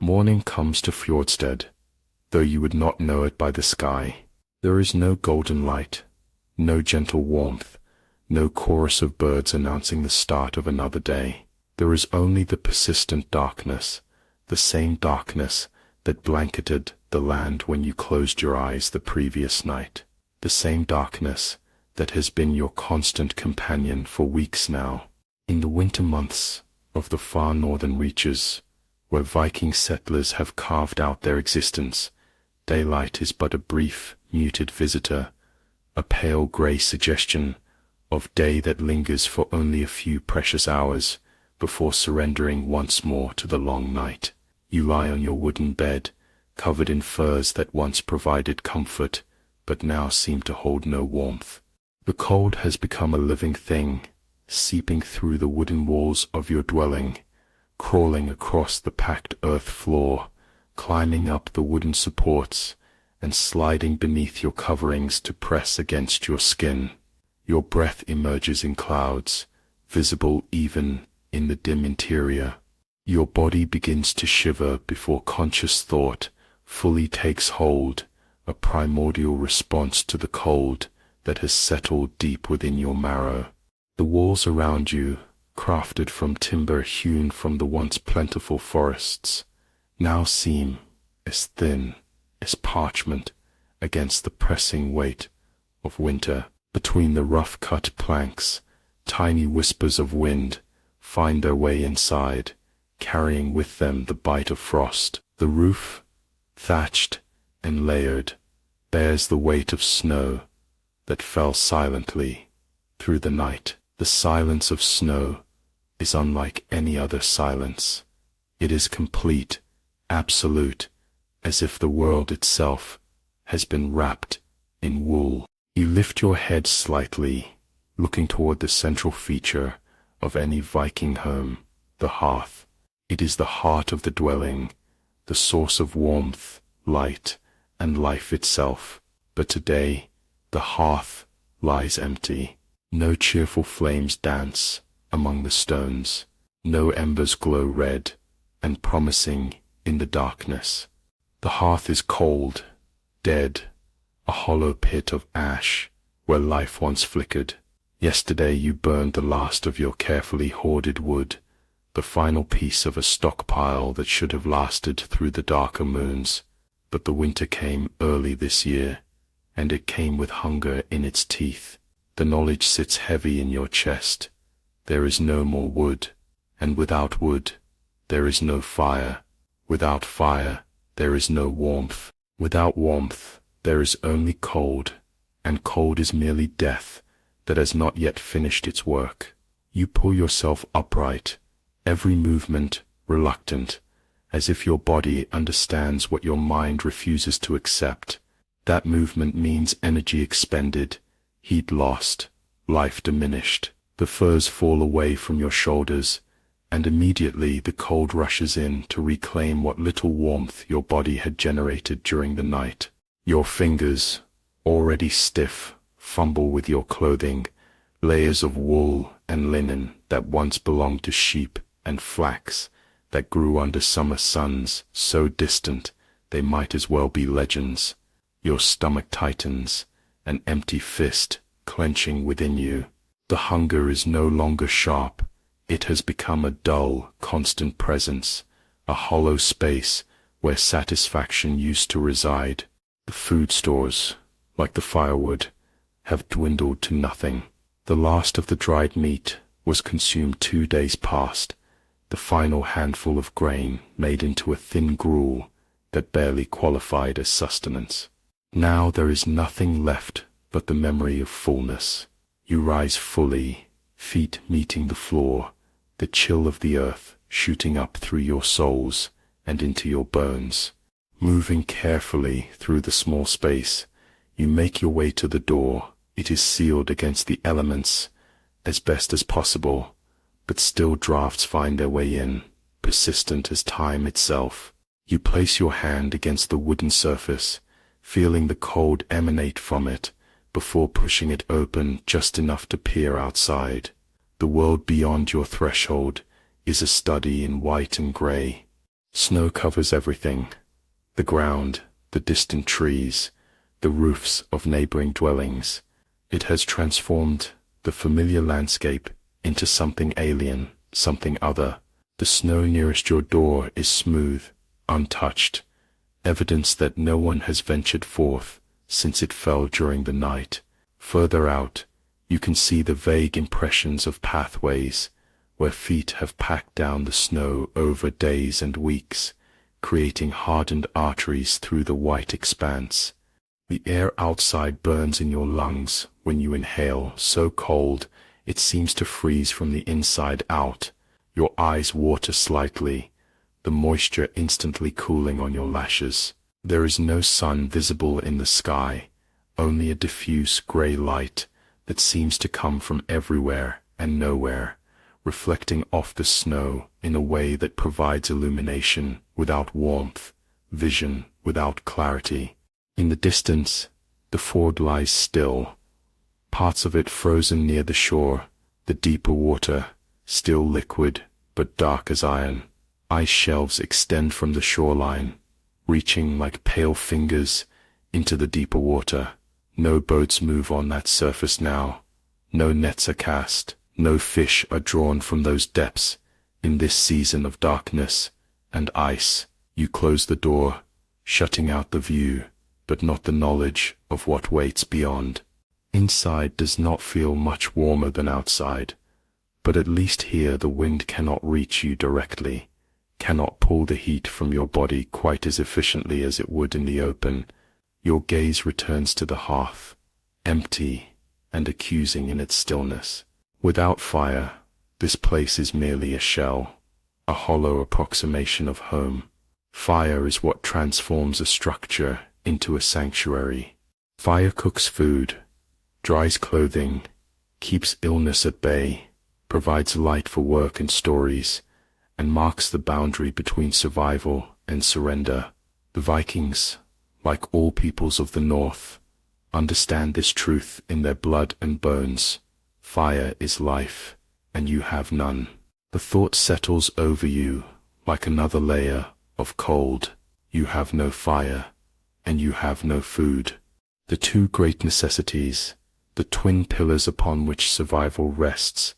Morning comes to Fjordstead, though you would not know it by the sky. There is no golden light, no gentle warmth, no chorus of birds announcing the start of another day. There is only the persistent darkness, the same darkness that blanketed the land when you closed your eyes the previous night, the same darkness that has been your constant companion for weeks now. In the winter months of the far northern reaches, where Viking settlers have carved out their existence, daylight is but a brief, muted visitor, a pale grey suggestion of day that lingers for only a few precious hours before surrendering once more to the long night. You lie on your wooden bed, covered in furs that once provided comfort, but now seem to hold no warmth. The cold has become a living thing, seeping through the wooden walls of your dwelling, crawling across the packed earth floor, climbing up the wooden supports, and sliding beneath your coverings to press against your skin. Your breath emerges in clouds, visible even in the dim interior. Your body begins to shiver before conscious thought fully takes hold, a primordial response to the cold that has settled deep within your marrow. The walls around you, crafted from timber hewn from the once plentiful forests, now seem as thin as parchment against the pressing weight of winter. Between the rough-cut planks, tiny whispers of wind find their way inside, carrying with them the bite of frost. The roof, thatched and layered, bears the weight of snow that fell silently through the night. The silence of snow is unlike any other silence. It is complete, absolute, as if the world itself has been wrapped in wool. You lift your head slightly, looking toward the central feature of any Viking home, the hearth. It is the heart of the dwelling, the source of warmth, light, and life itself. But today, the hearth lies empty. No cheerful flames dance among the stones. No embers glow red and promising in the darkness. The hearth is cold, dead, a hollow pit of ash where life once flickered. Yesterday you burned the last of your carefully hoarded wood, the final piece of a stockpile that should have lasted through the darker moons. But the winter came early this year, and it came with hunger in its teeth. The knowledge sits heavy in your chest. There is no more wood, and without wood, there is no fire. Without fire, there is no warmth. Without warmth, there is only cold, and cold is merely death that has not yet finished its work. You pull yourself upright, every movement reluctant, as if your body understands what your mind refuses to accept. That movement means energy expended, heat lost, life diminished. The furs fall away from your shoulders, and immediately the cold rushes in to reclaim what little warmth your body had generated during the night. Your fingers, already stiff, fumble with your clothing, layers of wool and linen that once belonged to sheep and flax that grew under summer suns so distant they might as well be legends. Your stomach tightens, an empty fist clenching within you. The hunger is no longer sharp. It has become a dull, constant presence, a hollow space where satisfaction used to reside. The food stores, like the firewood, have dwindled to nothing. The last of the dried meat was consumed 2 days past, the final handful of grain made into a thin gruel that barely qualified as sustenance. Now there is nothing left but the memory of fullness. You rise fully, feet meeting the floor, the chill of the earth shooting up through your soles and into your bones. Moving carefully through the small space, you make your way to the door. It is sealed against the elements as best as possible, but still drafts find their way in, persistent as time itself. You place your hand against the wooden surface, feeling the cold emanate from it, before pushing it open just enough to peer outside. The world beyond your threshold is a study in white and grey. Snow covers everything: the ground, the distant trees, the roofs of neighboring dwellings. It has transformed the familiar landscape into something alien, something other. The snow nearest your door is smooth, untouched, evidence that no one has ventured forth since it fell during the night. Further out, you can see the vague impressions of pathways, where feet have packed down the snow over days and weeks, creating hardened arteries through the white expanse. The air outside burns in your lungs when you inhale, so cold it seems to freeze from the inside out. Your eyes water slightly, the moisture instantly cooling on your lashes. There is no sun visible in the sky, only a diffuse gray light that seems to come from everywhere and nowhere, reflecting off the snow in a way that provides illumination without warmth, vision without clarity. In the distance, the ford lies still, parts of it frozen near the shore, the deeper water still liquid but dark as iron. Ice shelves extend from the shoreline, reaching like pale fingers into the deeper water. No boats move on that surface now. No nets are cast. No fish are drawn from those depths in this season of darkness and ice. You close the door, shutting out the view, but not the knowledge of what waits beyond. Inside does not feel much warmer than outside, but at least here the wind cannot reach you directly, cannot pull the heat from your body quite as efficiently as it would in the open. Your gaze returns to the hearth, empty and accusing in its stillness. Without fire, this place is merely a shell, a hollow approximation of home. Fire is what transforms a structure into a sanctuary. Fire cooks food, dries clothing, keeps illness at bay, provides light for work and stories, and marks the boundary between survival and surrender. The Vikings, like all peoples of the North, understand this truth in their blood and bones. Fire is life, and you have none. The thought settles over you like another layer of cold. You have no fire, and you have no food. The two great necessities, the twin pillars upon which survival rests,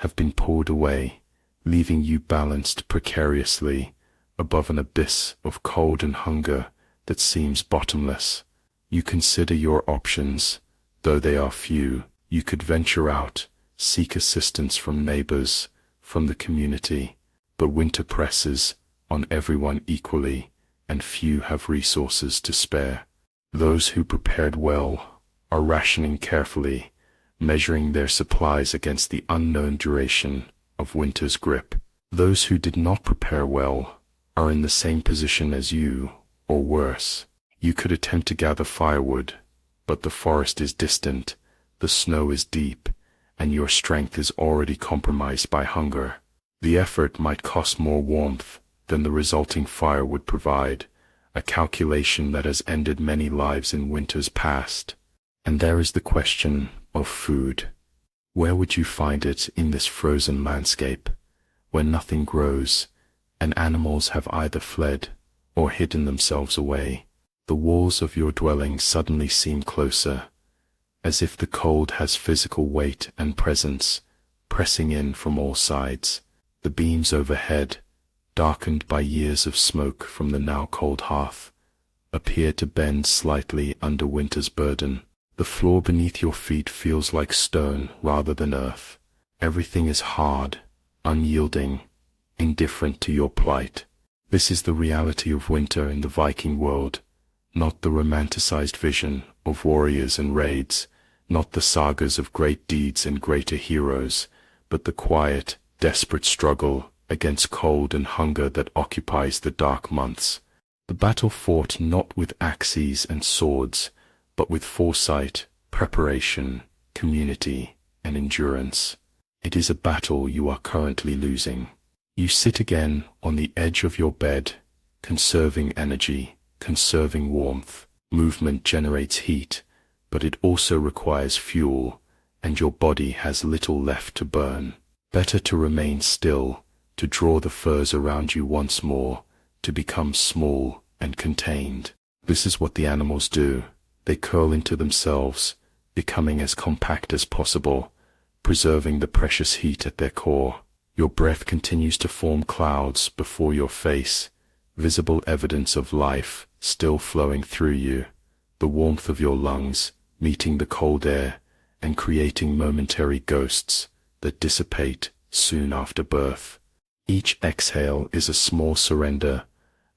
have been pulled away, leaving you balanced precariously above an abyss of cold and hunger that seems bottomless. You consider your options, though they are few. You could venture out, seek assistance from neighbors, from the community, but winter presses on everyone equally, and few have resources to spare. Those who prepared well are rationing carefully, measuring their supplies against the unknown duration of winter's grip. Those who did not prepare well are in the same position as you, or worse. You could attempt to gather firewood, but the forest is distant, the snow is deep, and your strength is already compromised by hunger. The effort might cost more warmth than the resulting fire would provide, a calculation that has ended many lives in winters past. And there is the question of food. Where would you find it in this frozen landscape, where nothing grows, and animals have either fled or hidden themselves away? The walls of your dwelling suddenly seem closer, as if the cold has physical weight and presence, pressing in from all sides. The beams overhead, darkened by years of smoke from the now cold hearth, appear to bend slightly under winter's burden. The floor beneath your feet feels like stone rather than earth. Everything is hard, unyielding, indifferent to your plight. This is the reality of winter in the Viking world, not the romanticized vision of warriors and raids, not the sagas of great deeds and greater heroes, but the quiet, desperate struggle against cold and hunger that occupies the dark months. The battle fought not with axes and swords, but with foresight, preparation, community, and endurance. It is a battle you are currently losing. You sit again on the edge of your bed, conserving energy, conserving warmth. Movement generates heat, but it also requires fuel, and your body has little left to burn. Better to remain still, to draw the furs around you once more, to become small and contained. This is what the animals do. They curl into themselves, becoming as compact as possible, preserving the precious heat at their core. Your breath continues to form clouds before your face, visible evidence of life still flowing through you, the warmth of your lungs meeting the cold air and creating momentary ghosts that dissipate soon after birth. Each exhale is a small surrender,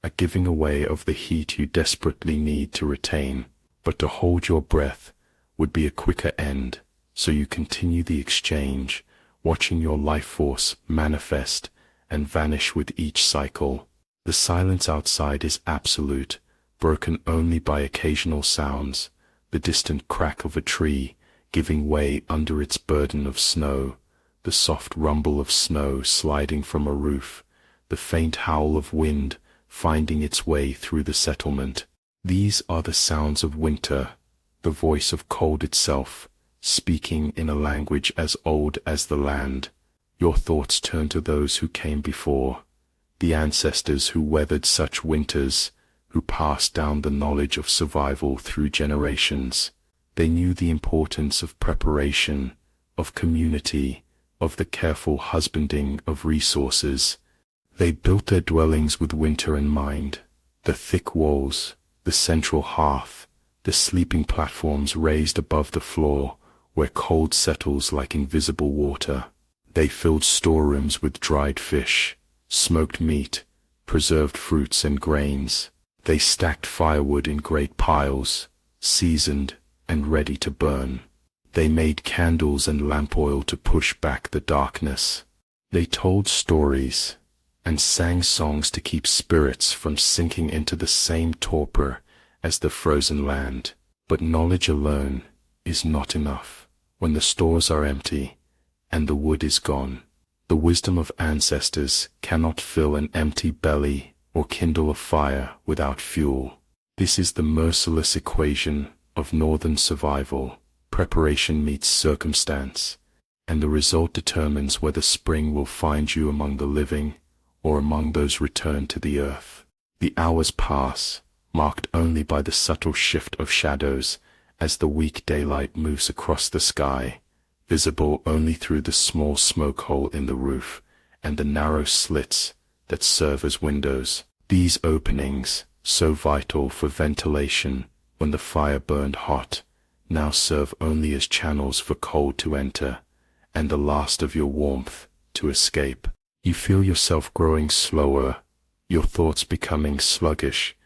a giving away of the heat you desperately need to retain. But to hold your breath would be a quicker end, so you continue the exchange, watching your life force manifest and vanish with each cycle. The silence outside is absolute, broken only by occasional sounds, the distant crack of a tree giving way under its burden of snow, the soft rumble of snow sliding from a roof, the faint howl of wind finding its way through the settlement. These are the sounds of winter, the voice of cold itself, speaking in a language as old as the land. Your thoughts turn to those who came before, the ancestors who weathered such winters, who passed down the knowledge of survival through generations. They knew the importance of preparation, of community, of the careful husbanding of resources. They built their dwellings with winter in mind, the thick walls, the central hearth, the sleeping platforms raised above the floor, where cold settles like invisible water. They filled storerooms with dried fish, smoked meat, preserved fruits and grains. They stacked firewood in great piles, seasoned and ready to burn. They made candles and lamp oil to push back the darkness. They told stories and sang songs to keep spirits from sinking into the same torpor as the frozen land. But knowledge alone is not enough. When the stores are empty and the wood is gone, the wisdom of ancestors cannot fill an empty belly or kindle a fire without fuel. This is the merciless equation of northern survival. Preparation meets circumstance, and the result determines whether spring will find you among the living or among those returned to the earth. The hours pass, marked only by the subtle shift of shadows as the weak daylight moves across the sky, visible only through the small smoke hole in the roof and the narrow slits that serve as windows. These openings, so vital for ventilation when the fire burned hot, now serve only as channels for cold to enter and the last of your warmth to escape. You feel yourself growing slower, your thoughts becoming sluggish,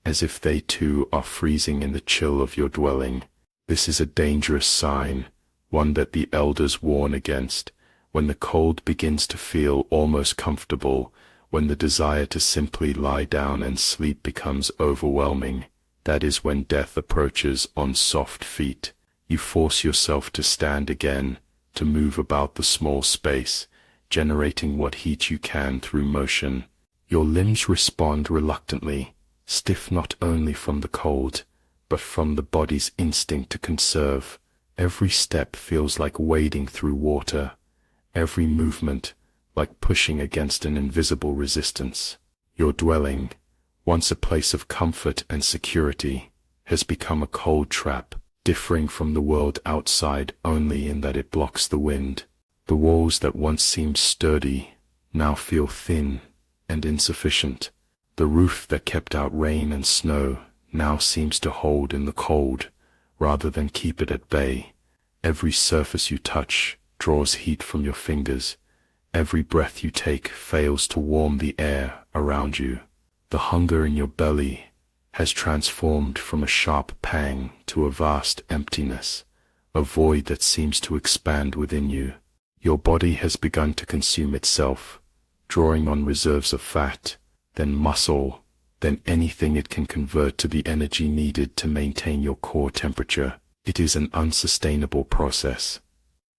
as if they too are freezing in the chill of your dwelling. This is a dangerous sign, one that the elders warn against. When the cold begins to feel almost comfortable, when the desire to simply lie down and sleep becomes overwhelming, that is when death approaches on soft feet. You force yourself to stand again, to move about the small space, generating what heat you can through motion. Your limbs respond reluctantly, stiff not only from the cold, but from the body's instinct to conserve. Every step feels like wading through water, every movement like pushing against an invisible resistance. Your dwelling, once a place of comfort and security, has become a cold trap, differing from the world outside only in that it blocks the wind. The walls that once seemed sturdy now feel thin and insufficient. The roof that kept out rain and snow now seems to hold in the cold rather than keep it at bay. Every surface you touch draws heat from your fingers. Every breath you take fails to warm the air around you. The hunger in your belly has transformed from a sharp pang to a vast emptiness, a void that seems to expand within you. Your body has begun to consume itself, drawing on reserves of fat, then muscle, then anything it can convert to the energy needed to maintain your core temperature. It is an unsustainable process,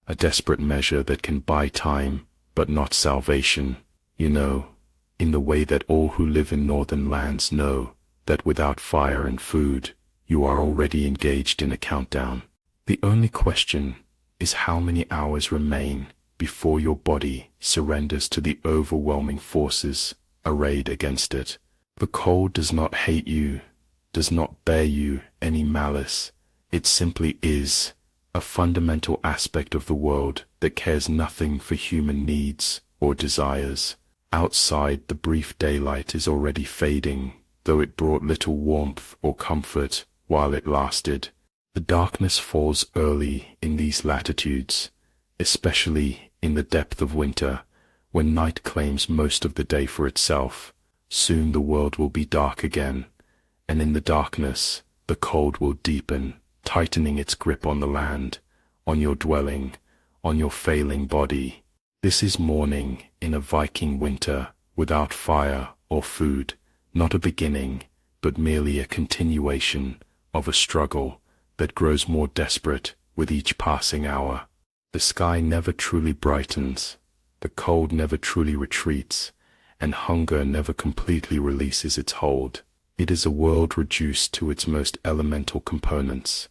a desperate measure that can buy time, but not salvation. You know, in the way that all who live in northern lands know that without fire and food, you are already engaged in a countdown. The only question is how many hours remain before your body surrenders to the overwhelming forces arrayed against it. The cold does not hate you, does not bear you any malice. It simply is a fundamental aspect of the world that cares nothing for human needs or desires. Outside, the brief daylight is already fading, though it brought little warmth or comfort while it lasted. The darkness falls early in these latitudes, especially in the depth of winter, when night claims most of the day for itself. Soon the world will be dark again, and in the darkness, the cold will deepen, tightening its grip on the land, on your dwelling, on your failing body. This is mourning in a Viking winter, without fire or food, not a beginning, but merely a continuation of a struggle that grows more desperate with each passing hour. The sky never truly brightens, the cold never truly retreats, and hunger never completely releases its hold. It is a world reduced to its most elemental components: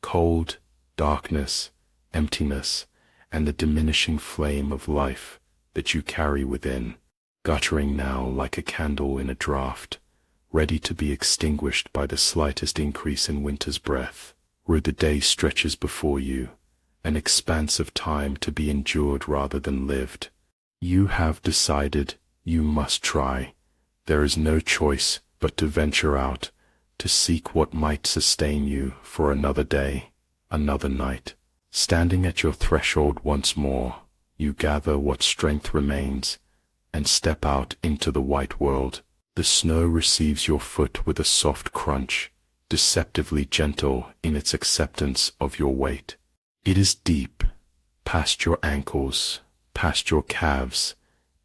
cold, darkness, emptiness, and the diminishing flame of life that you carry within, guttering now like a candle in a draught, ready to be extinguished by the slightest increase in winter's breath. Where the day stretches before you, an expanse of time to be endured rather than lived. You have decided you must try. There is no choice but to venture out, to seek what might sustain you for another day, another night. Standing at your threshold once more, you gather what strength remains, and step out into the white world. The snow receives your foot with a soft crunch, deceptively gentle in its acceptance of your weight. It is deep, past your ankles, past your calves,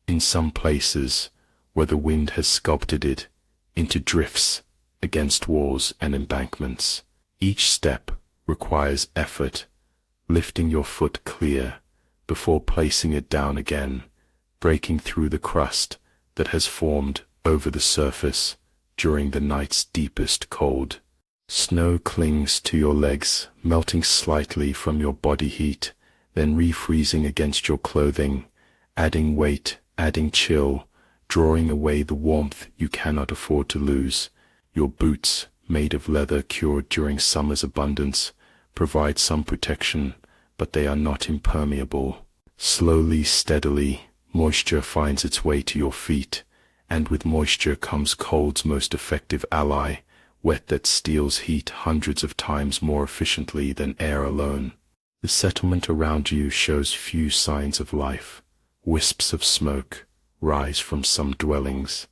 in some places where the wind has sculpted it into drifts against walls and embankments. Each step requires effort, lifting your foot clear before placing it down again, breaking through the crust that has formed over the surface during the night's deepest cold. Snow clings to your legs, melting slightly from your body heat, then refreezing against your clothing, adding weight, adding chill, drawing away the warmth you cannot afford to lose. Your boots, made of leather cured during summer's abundance, provide some protection, but they are not impermeable. Slowly, steadily, moisture finds its way to your feet, and with moisture comes cold's most effective ally, wet that steals heat hundreds of times more efficiently than air alone. The settlement around you shows few signs of life. Wisps of smoke rise from some dwellings,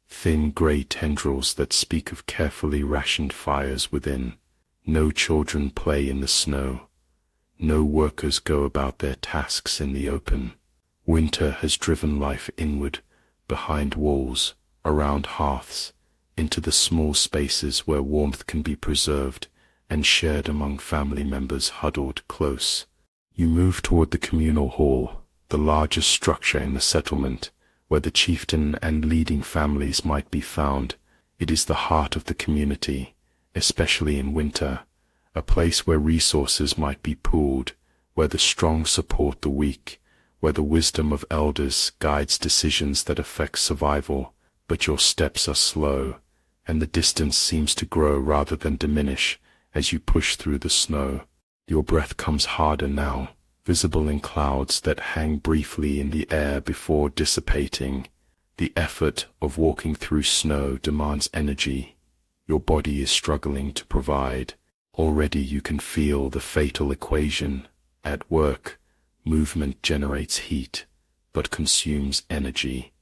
thin grey tendrils that speak of carefully rationed fires within. No children play in the snow. No workers go about their tasks in the open. Winter has driven life inward, behind walls, around hearths, into the small spaces where warmth can be preserved and shared among family members huddled close. You move toward the communal hall, the largest structure in the settlement, where the chieftain and leading families might be found. It is the heart of the community, especially in winter, a place where resources might be pooled, where the strong support the weak, where the wisdom of elders guides decisions that affect survival. But your steps are slow, and the distance seems to grow rather than diminish as you push through the snow. Your breath comes harder now, visible in clouds that hang briefly in the air before dissipating. The effort of walking through snow demands energy. Your body is struggling to provide. Already you can feel the fatal equation. At work, movement generates heat, but consumes energy.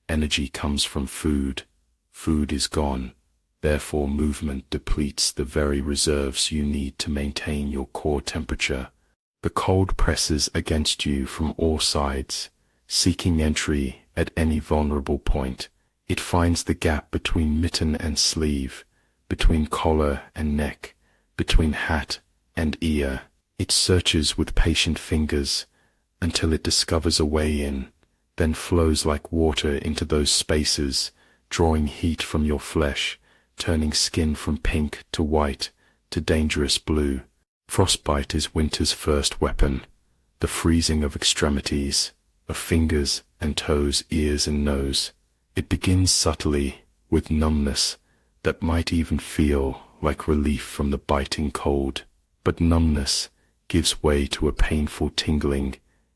Energy comes from food. Food is gone. Therefore, movement depletes the very reserves you need to maintain your core temperature. The cold presses against you from all sides, seeking entry at any vulnerable point. It finds the gap between mitten and sleeve, between collar and neck, between hat and ear. It searches with patient fingers until it discovers a way in, then flows like water into those spaces, drawing heat from your flesh, turning skin from pink to white to dangerous blue. Frostbite is winter's first weapon, the freezing of extremities, of fingers and toes, ears and nose. It begins subtly, with numbness that might even feel like relief from the biting cold. But numbness gives way to a painful tingling,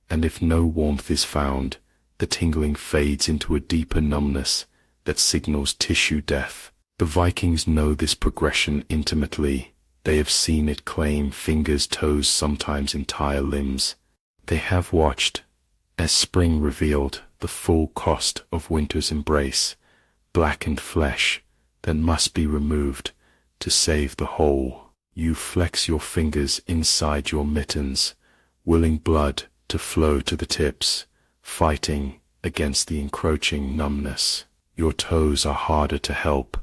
and if no warmth is found, the tingling fades into a deeper numbness that signals tissue death. The Vikings know this progression intimately. They have seen it claim fingers, toes, sometimes entire limbs. They have watched as spring revealed the full cost of winter's embrace, blackened flesh that must be removed to save the whole. You flex your fingers inside your mittens, willing blood to flow to the tips, fighting against the encroaching numbness. Your toes are harder to help,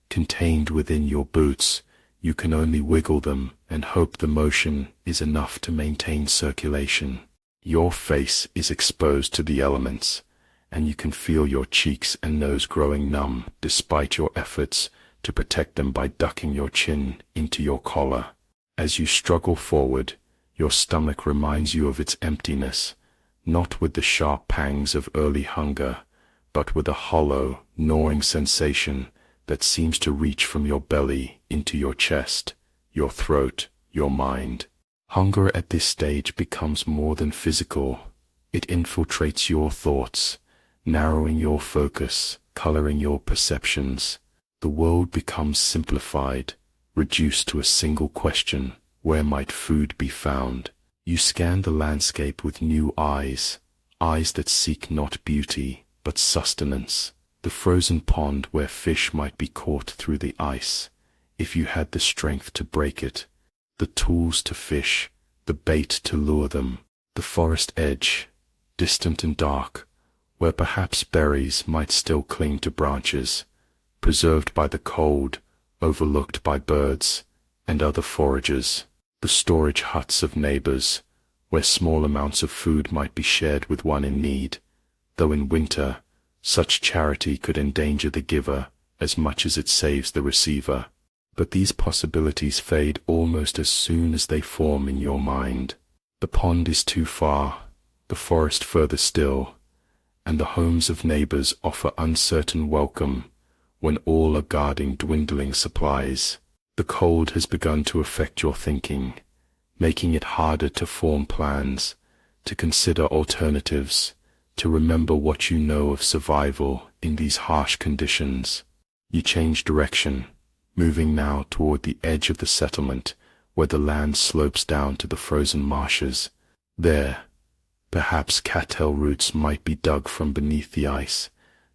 contained within your boots. You can only wiggle them and hope the motion is enough to maintain circulation. Your face is exposed to the elements, and you can feel your cheeks and nose growing numb despite your efforts to protect them by ducking your chin into your collar. As you struggle forward, your stomach reminds you of its emptiness, not with the sharp pangs of early hunger, but with a hollow, gnawing sensation that seems to reach from your belly into your chest, your throat, your mind. Hunger at this stage becomes more than physical. It infiltrates your thoughts, narrowing your focus, coloring your perceptions. The world becomes simplified, reduced to a single question: where might food be found? You scan the landscape with new eyes, eyes that seek not beauty, but sustenance. The frozen pond where fish might be caught through the ice, if you had the strength to break it. The tools to fish, the bait to lure them. The forest edge, distant and dark, where perhaps berries might still cling to branches, preserved by the cold, overlooked by birds and other foragers. The storage huts of neighbors, where small amounts of food might be shared with one in need, though in winter such charity could endanger the giver as much as it saves the receiver. But these possibilities fade almost as soon as they form in your mind. The pond is too far, the forest further still, and the homes of neighbors offer uncertain welcome when all are guarding dwindling supplies. The cold has begun to affect your thinking, making it harder to form plans, to consider alternatives, to remember what you know of survival in these harsh conditions. You change direction, moving now toward the edge of the settlement, where the land slopes down to the frozen marshes. There, perhaps cattail roots might be dug from beneath the ice,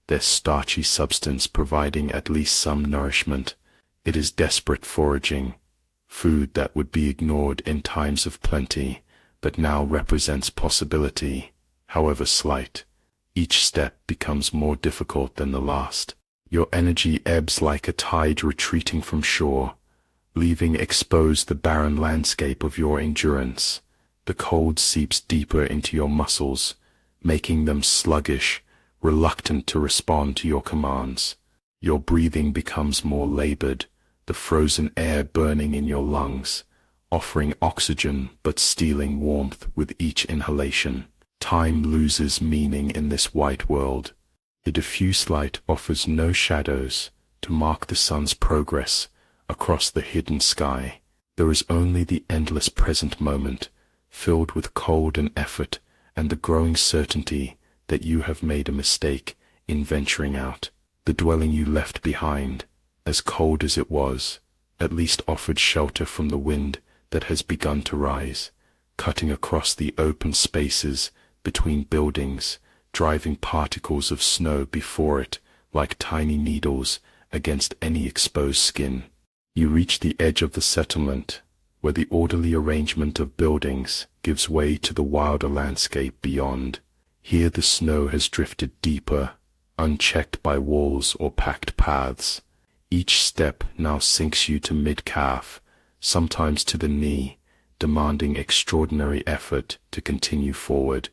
their starchy substance providing at least some nourishment. It is desperate foraging, food that would be ignored in times of plenty, but now represents possibility, however slight. Each step becomes more difficult than the last. Your energy ebbs like a tide retreating from shore, leaving exposed the barren landscape of your endurance. The cold seeps deeper into your muscles, making them sluggish, reluctant to respond to your commands. Your breathing becomes more labored, the frozen air burning in your lungs, offering oxygen but stealing warmth with each inhalation. Time loses meaning in this white world. The diffuse light offers no shadows to mark the sun's progress across the hidden sky. There is only the endless present moment, filled with cold and effort and the growing certainty that you have made a mistake in venturing out. The dwelling you left behind, as cold as it was, at least offered shelter from the wind that has begun to rise, cutting across the open spaces between buildings, driving particles of snow before it like tiny needles against any exposed skin. You reach the edge of the settlement, where the orderly arrangement of buildings gives way to the wilder landscape beyond. Here the snow has drifted deeper, unchecked by walls or packed paths. Each step now sinks you to mid-calf, sometimes to the knee, demanding extraordinary effort to continue forward.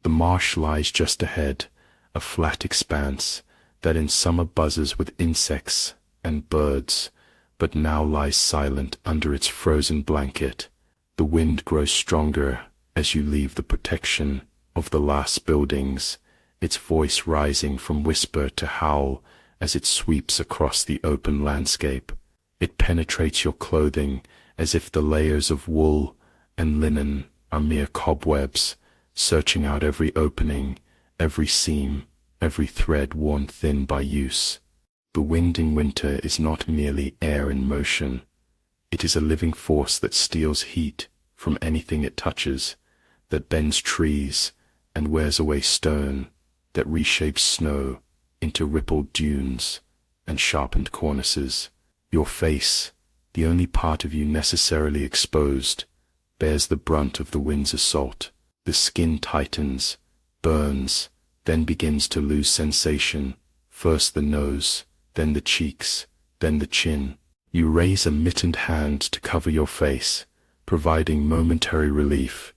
The marsh lies just ahead, a flat expanse that in summer buzzes with insects and birds, but now lies silent under its frozen blanket. The wind grows stronger as you leave the protection of the last buildings, its voice rising from whisper to howl as it sweeps across the open landscape. It penetrates your clothing as if the layers of wool and linen are mere cobwebs, searching out every opening, every seam, every thread worn thin by use. The wind in winter is not merely air in motion. It is a living force that steals heat from anything it touches, that bends trees and wears away stone, that reshapes snow into rippled dunes and sharpened cornices. Your face, the only part of you necessarily exposed, bears the brunt of the wind's assault. The skin tightens, burns, then begins to lose sensation, first the nose, then the cheeks, then the chin. You raise a mittened hand to cover your face, providing momentary relief,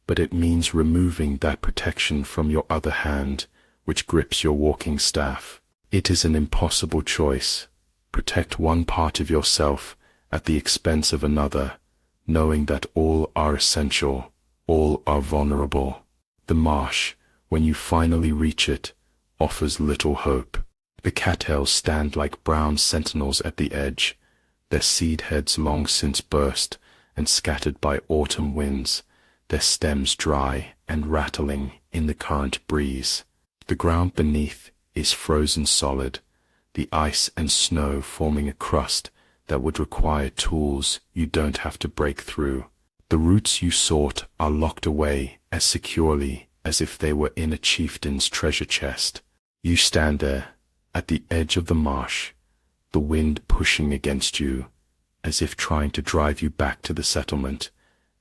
but it means removing that protection from your other hand, which grips your walking staff. It is an impossible choice. Protect one part of yourself at the expense of another, knowing that all are essential, all are vulnerable. The marsh, when you finally reach it, offers little hope. The cattails stand like brown sentinels at the edge, their seed heads long since burst and scattered by autumn winds, their stems dry and rattling in the current breeze. The ground beneath is frozen solid, the ice and snow forming a crust that would require tools you don't have to break through. The roots you sought are locked away as securely as if they were in a chieftain's treasure chest. You stand there, at the edge of the marsh, the wind pushing against you, as if trying to drive you back to the settlement,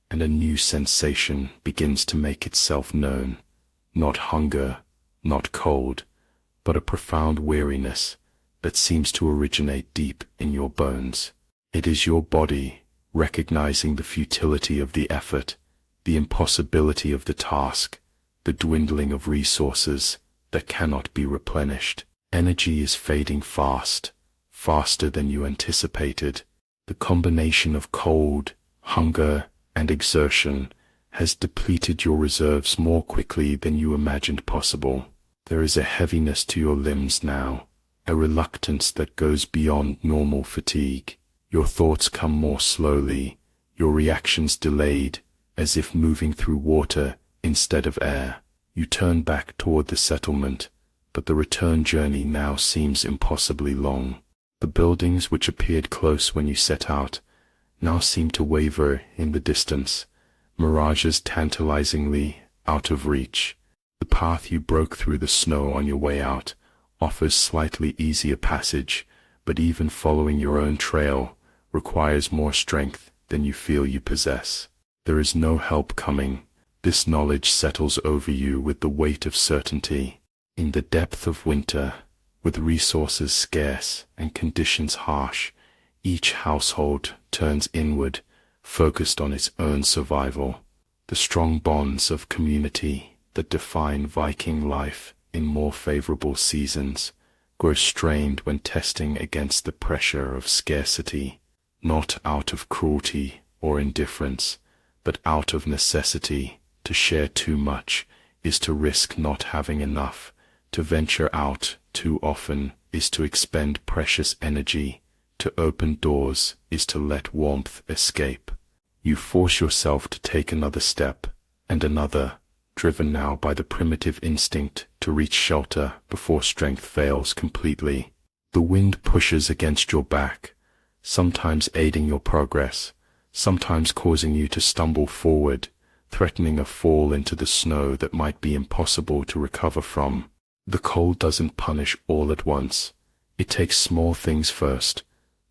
and a new sensation begins to make itself known. Not hunger, not cold, but a profound weariness that seems to originate deep in your bones. It is your body recognizing the futility of the effort, the impossibility of the task, the dwindling of resources that cannot be replenished. Energy is fading fast, faster than you anticipated. The combination of cold, hunger, and exertion has depleted your reserves more quickly than you imagined possible. There is a heaviness to your limbs now, a reluctance that goes beyond normal fatigue. Your thoughts come more slowly, your reactions delayed, as if moving through water instead of air. You turn back toward the settlement, but the return journey now seems impossibly long. The buildings which appeared close when you set out now seem to waver in the distance, mirages tantalizingly out of reach. The path you broke through the snow on your way out offers slightly easier passage, but even following your own trail requires more strength than you feel you possess. There is no help coming. This knowledge settles over you with the weight of certainty. In the depth of winter, with resources scarce and conditions harsh, each household turns inward, focused on its own survival. The strong bonds of community that define Viking life in more favorable seasons grow strained when testing against the pressure of scarcity, not out of cruelty or indifference, but out of necessity. To share too much is to risk not having enough. To venture out too often is to expend precious energy. To open doors is to let warmth escape. You force yourself to take another step, and another, driven now by the primitive instinct to reach shelter before strength fails completely. The wind pushes against your back, sometimes aiding your progress, sometimes causing you to stumble forward, threatening a fall into the snow that might be impossible to recover from. The cold doesn't punish all at once. It takes small things first,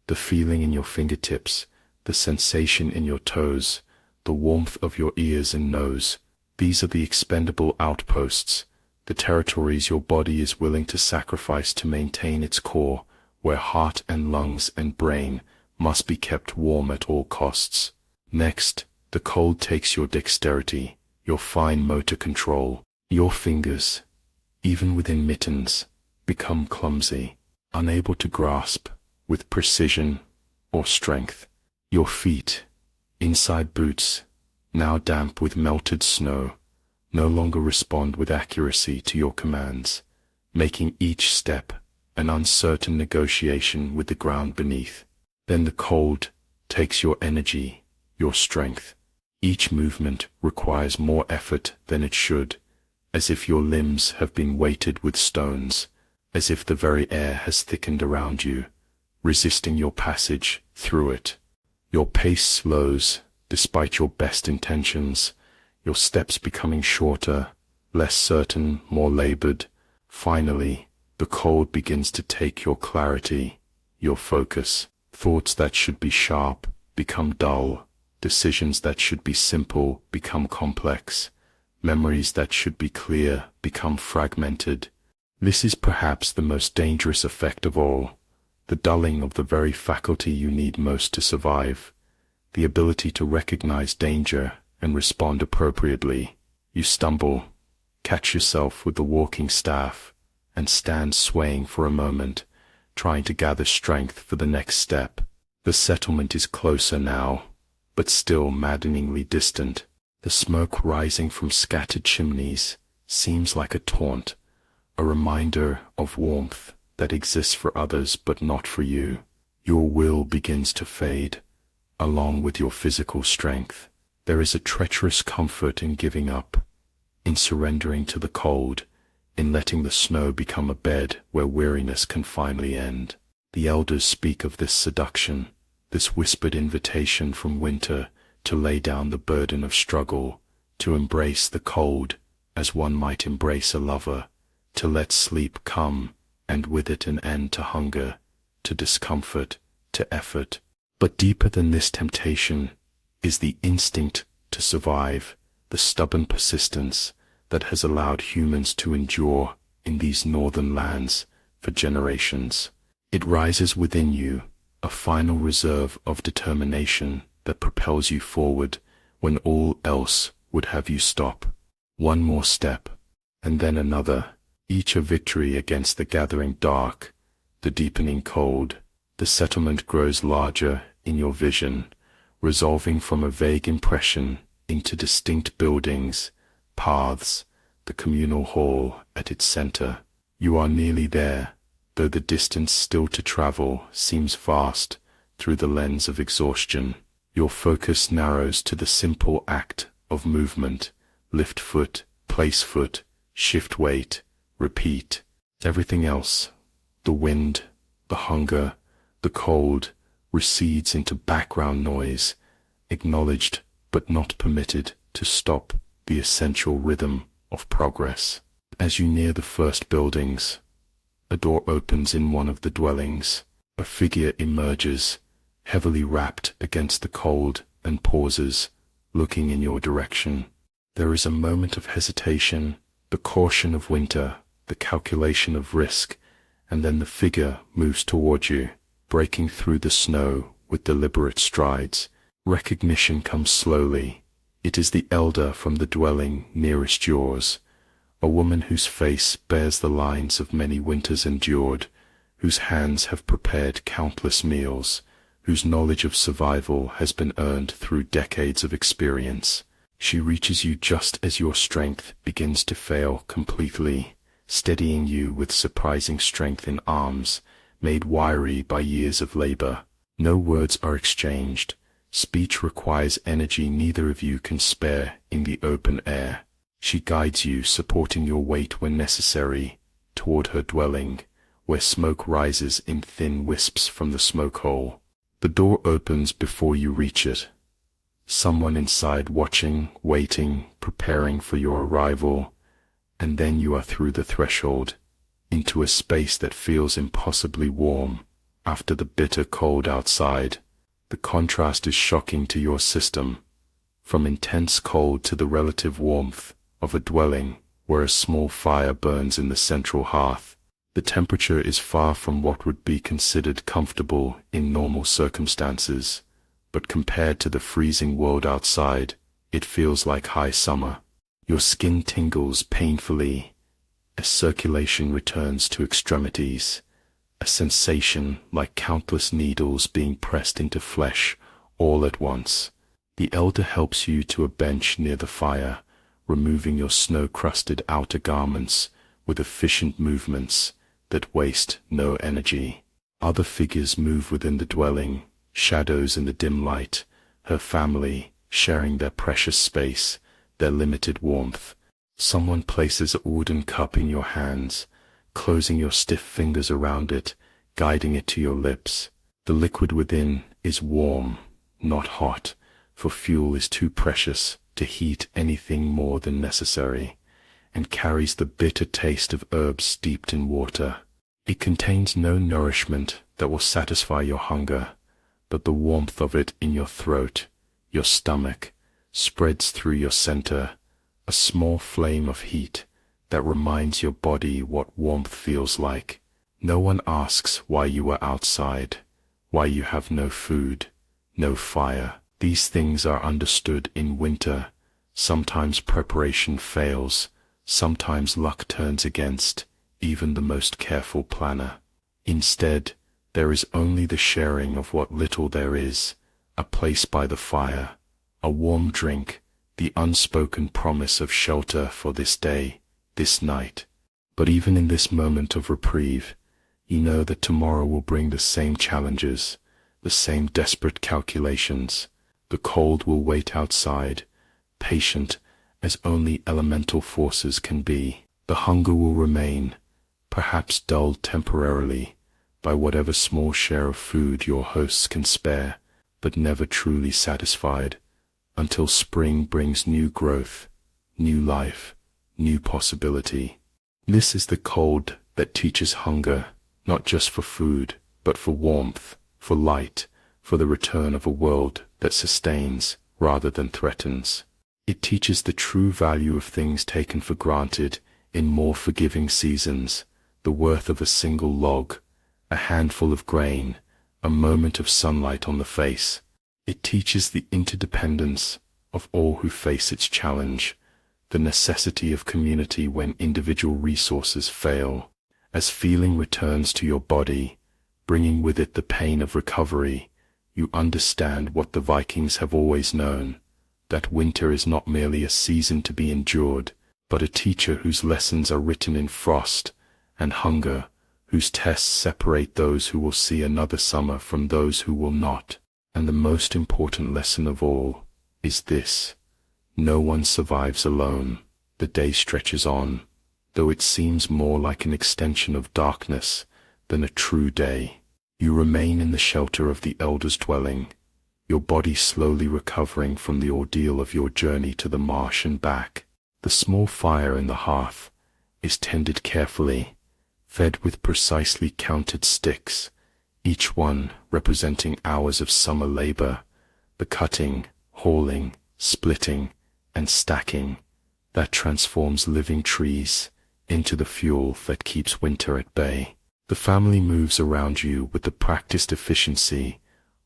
the feeling in your fingertips, the sensation in your toes, the warmth of your ears and nose. These are the expendable outposts, the territories your body is willing to sacrifice to maintain its core, where heart and lungs and brain must be kept warm at all costs. Next, the cold takes your dexterity, your fine motor control. Your fingers, even within mittens, become clumsy, unable to grasp with precision or strength. Your feet, inside boots, now damp with melted snow, no longer respond with accuracy to your commands, making each step an uncertain negotiation with the ground beneath. Then the cold takes your energy, your strength. Each movement requires more effort than it should, as if your limbs have been weighted with stones, as if the very air has thickened around you, resisting your passage through it. Your pace slows, despite your best intentions, your steps becoming shorter, less certain, more labored. Finally, the cold begins to take your clarity, your focus. Thoughts that should be sharp become dull. Decisions that should be simple become complex. Memories that should be clear become fragmented. This is perhaps the most dangerous effect of all, the dulling of the very faculty you need most to survive, the ability to recognize danger and respond appropriately. You stumble, catch yourself with the walking staff, and stand swaying for a moment, trying to gather strength for the next step. The settlement is closer now, but still maddeningly distant. The smoke rising from scattered chimneys seems like a taunt, a reminder of warmth that exists for others but not for you. Your will begins to fade, along with your physical strength. There is a treacherous comfort in giving up, in surrendering to the cold, in letting the snow become a bed where weariness can finally end. The elders speak of this seduction, this whispered invitation from winter to lay down the burden of struggle, to embrace the cold as one might embrace a lover, to let sleep come, and with it an end to hunger, to discomfort, to effort. But deeper than this temptation is the instinct to survive, the stubborn persistence that has allowed humans to endure in these northern lands for generations. It rises within you, a final reserve of determination that propels you forward when all else would have you stop. One more step, and then another, each a victory against the gathering dark, the deepening cold. The settlement grows larger in your vision, resolving from a vague impression into distinct buildings, paths, the communal hall at its center. You are nearly there, though the distance still to travel seems vast through the lens of exhaustion. Your focus narrows to the simple act of movement: lift foot, place foot, shift weight, repeat. Everything else, the wind, the hunger, the cold, recedes into background noise, acknowledged but not permitted to stop the essential rhythm of progress. As you near the first buildings, a door opens in one of the dwellings. A figure emerges, heavily wrapped against the cold, and pauses, looking in your direction. There is a moment of hesitation, the caution of winter, the calculation of risk, and then the figure moves toward you, breaking through the snow with deliberate strides. Recognition comes slowly. It is the elder from the dwelling nearest yours, a woman whose face bears the lines of many winters endured, whose hands have prepared countless meals, whose knowledge of survival has been earned through decades of experience. She reaches you just as your strength begins to fail completely, steadying you with surprising strength in arms, made wiry by years of labor. No words are exchanged. Speech requires energy neither of you can spare in the open air. She guides you, supporting your weight when necessary, toward her dwelling, where smoke rises in thin wisps from the smoke hole. The door opens before you reach it. Someone inside watching, waiting, preparing for your arrival, and then you are through the threshold, into a space that feels impossibly warm after the bitter cold outside. The contrast is shocking to your system, from intense cold to the relative warmth of a dwelling where a small fire burns in the central hearth. The temperature is far from what would be considered comfortable in normal circumstances, but compared to the freezing world outside, it feels like high summer. Your skin tingles painfully as circulation returns to extremities, a sensation like countless needles being pressed into flesh all at once. The elder helps you to a bench near the fire, removing your snow-crusted outer garments with efficient movements, the that waste no energy. Other figures move within the dwelling, shadows in the dim light, her family, sharing their precious space, their limited warmth. Someone places a wooden cup in your hands, closing your stiff fingers around it, guiding it to your lips. The liquid within is warm, not hot, for fuel is too precious to heat anything more than necessary, and carries the bitter taste of herbs steeped in water. It contains no nourishment that will satisfy your hunger, but the warmth of it in your throat, your stomach, spreads through your center, a small flame of heat that reminds your body what warmth feels like. No one asks why you are outside, why you have no food, no fire. These things are understood in winter. Sometimes preparation fails, sometimes luck turns against even the most careful planner. Instead, there is only the sharing of what little there is, a place by the fire, a warm drink, the unspoken promise of shelter for this day, this night. But even in this moment of reprieve, you know that tomorrow will bring the same challenges, the same desperate calculations. The cold will wait outside, patient as only elemental forces can be. The hunger will remain, perhaps dulled temporarily by whatever small share of food your hosts can spare, but never truly satisfied, until spring brings new growth, new life, new possibility. This is the cold that teaches hunger, not just for food, but for warmth, for light, for the return of a world that sustains rather than threatens. It teaches the true value of things taken for granted in more forgiving seasons, the worth of a single log, a handful of grain, a moment of sunlight on the face. It teaches the interdependence of all who face its challenge, the necessity of community when individual resources fail. As feeling returns to your body, bringing with it the pain of recovery, you understand what the Vikings have always known, that winter is not merely a season to be endured, but a teacher whose lessons are written in frost and hunger, whose tests separate those who will see another summer from those who will not. And the most important lesson of all is this: no one survives alone. The day stretches on, though it seems more like an extension of darkness than a true day. You remain in the shelter of the elder's dwelling, your body slowly recovering from the ordeal of your journey to the marsh and back. The small fire in the hearth is tended carefully, fed with precisely counted sticks, each one representing hours of summer labor, the cutting, hauling, splitting, and stacking that transforms living trees into the fuel that keeps winter at bay. The family moves around you with the practiced efficiency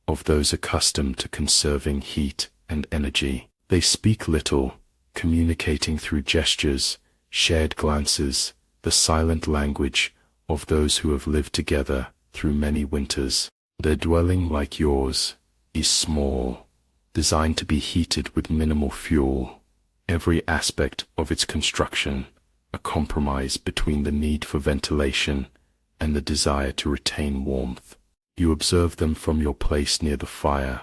of those accustomed to conserving heat and energy. They speak little, communicating through gestures, shared glances, the silent language of those who have lived together through many winters. Their dwelling, like yours, is small, designed to be heated with minimal fuel. Every aspect of its construction, a compromise between the need for ventilation and the desire to retain warmth. You observe them from your place near the fire,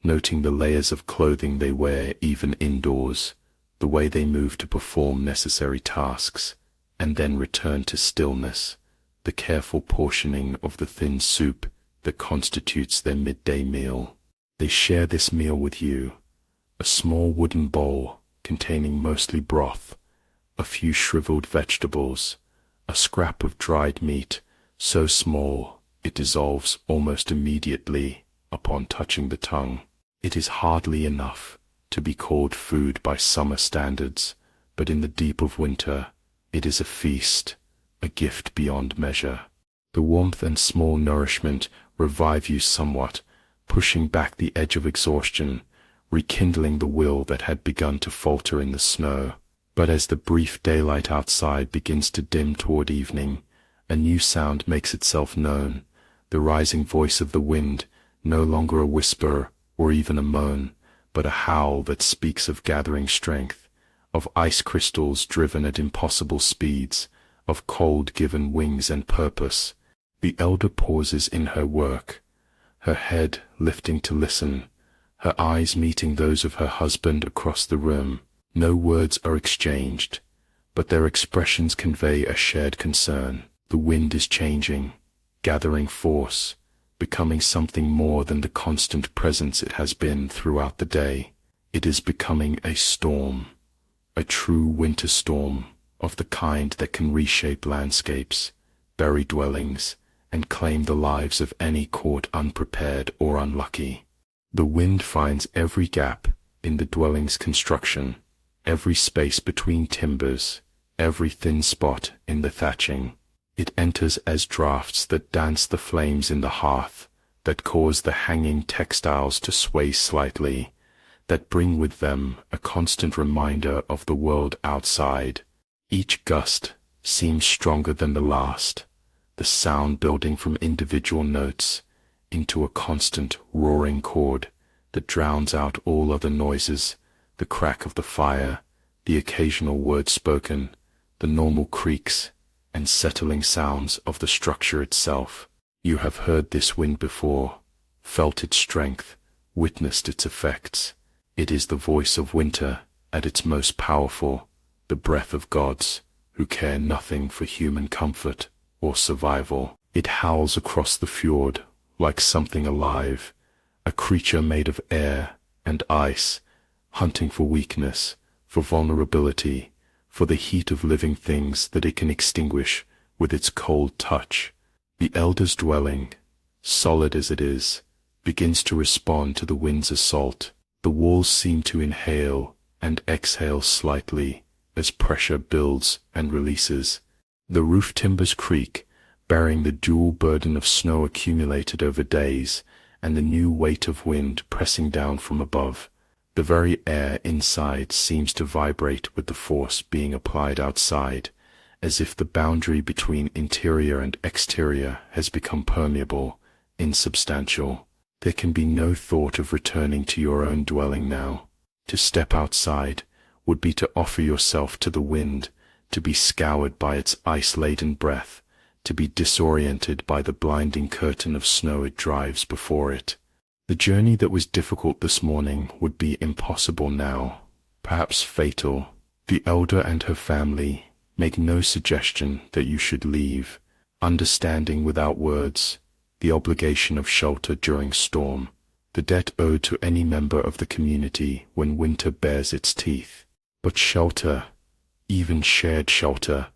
noting the layers of clothing they wear even indoors, the way they move to perform necessary tasks, and then return to stillness, the careful portioning of the thin soup that constitutes their midday meal. They share this meal with you, a small wooden bowl containing mostly broth, a few shriveled vegetables, a scrap of dried meat, so small it dissolves almost immediately upon touching the tongue. It is hardly enough to be called food by summer standards, but in the deep of winter, it is a feast, a gift beyond measure. The warmth and small nourishment revive you somewhat, pushing back the edge of exhaustion, rekindling the will that had begun to falter in the snow. But as the brief daylight outside begins to dim toward evening, a new sound makes itself known, the rising voice of the wind, no longer a whisper or even a moan, but a howl that speaks of gathering strength, of ice crystals driven at impossible speeds, of cold given wings and purpose. The elder pauses in her work, her head lifting to listen, her eyes meeting those of her husband across the room. No words are exchanged, but their expressions convey a shared concern. The wind is changing, gathering force, becoming something more than the constant presence it has been throughout the day. It is becoming a storm, a true winter storm, of the kind that can reshape landscapes, bury dwellings, and claim the lives of any caught unprepared or unlucky. The wind finds every gap in the dwelling's construction, every space between timbers, every thin spot in the thatching. It enters as draughts that dance the flames in the hearth, that cause the hanging textiles to sway slightly, that bring with them a constant reminder of the world outside. Each gust seems stronger than the last, the sound building from individual notes into a constant roaring chord that drowns out all other noises, the crack of the fire, the occasional word spoken, the normal creaks and settling sounds of the structure itself. You have heard this wind before, felt its strength, witnessed its effects. It is the voice of winter at its most powerful, the breath of gods who care nothing for human comfort or survival. It howls across the fjord like something alive, a creature made of air and ice, hunting for weakness, for vulnerability, for the heat of living things that it can extinguish with its cold touch. The elder's dwelling, solid as it is, begins to respond to the wind's assault. The walls seem to inhale and exhale slightly as pressure builds and releases. The roof timbers creak, bearing the dual burden of snow accumulated over days and the new weight of wind pressing down from above. The very air inside seems to vibrate with the force being applied outside, as if the boundary between interior and exterior has become permeable, insubstantial. There can be no thought of returning to your own dwelling now. To step outside would be to offer yourself to the wind, to be scoured by its ice-laden breath, to be disoriented by the blinding curtain of snow it drives before it. The journey that was difficult this morning would be impossible now, perhaps fatal. The elder and her family make no suggestion that you should leave, understanding without words the obligation of shelter during storm, the debt owed to any member of the community when winter bares its teeth. But shelter, even shared shelter,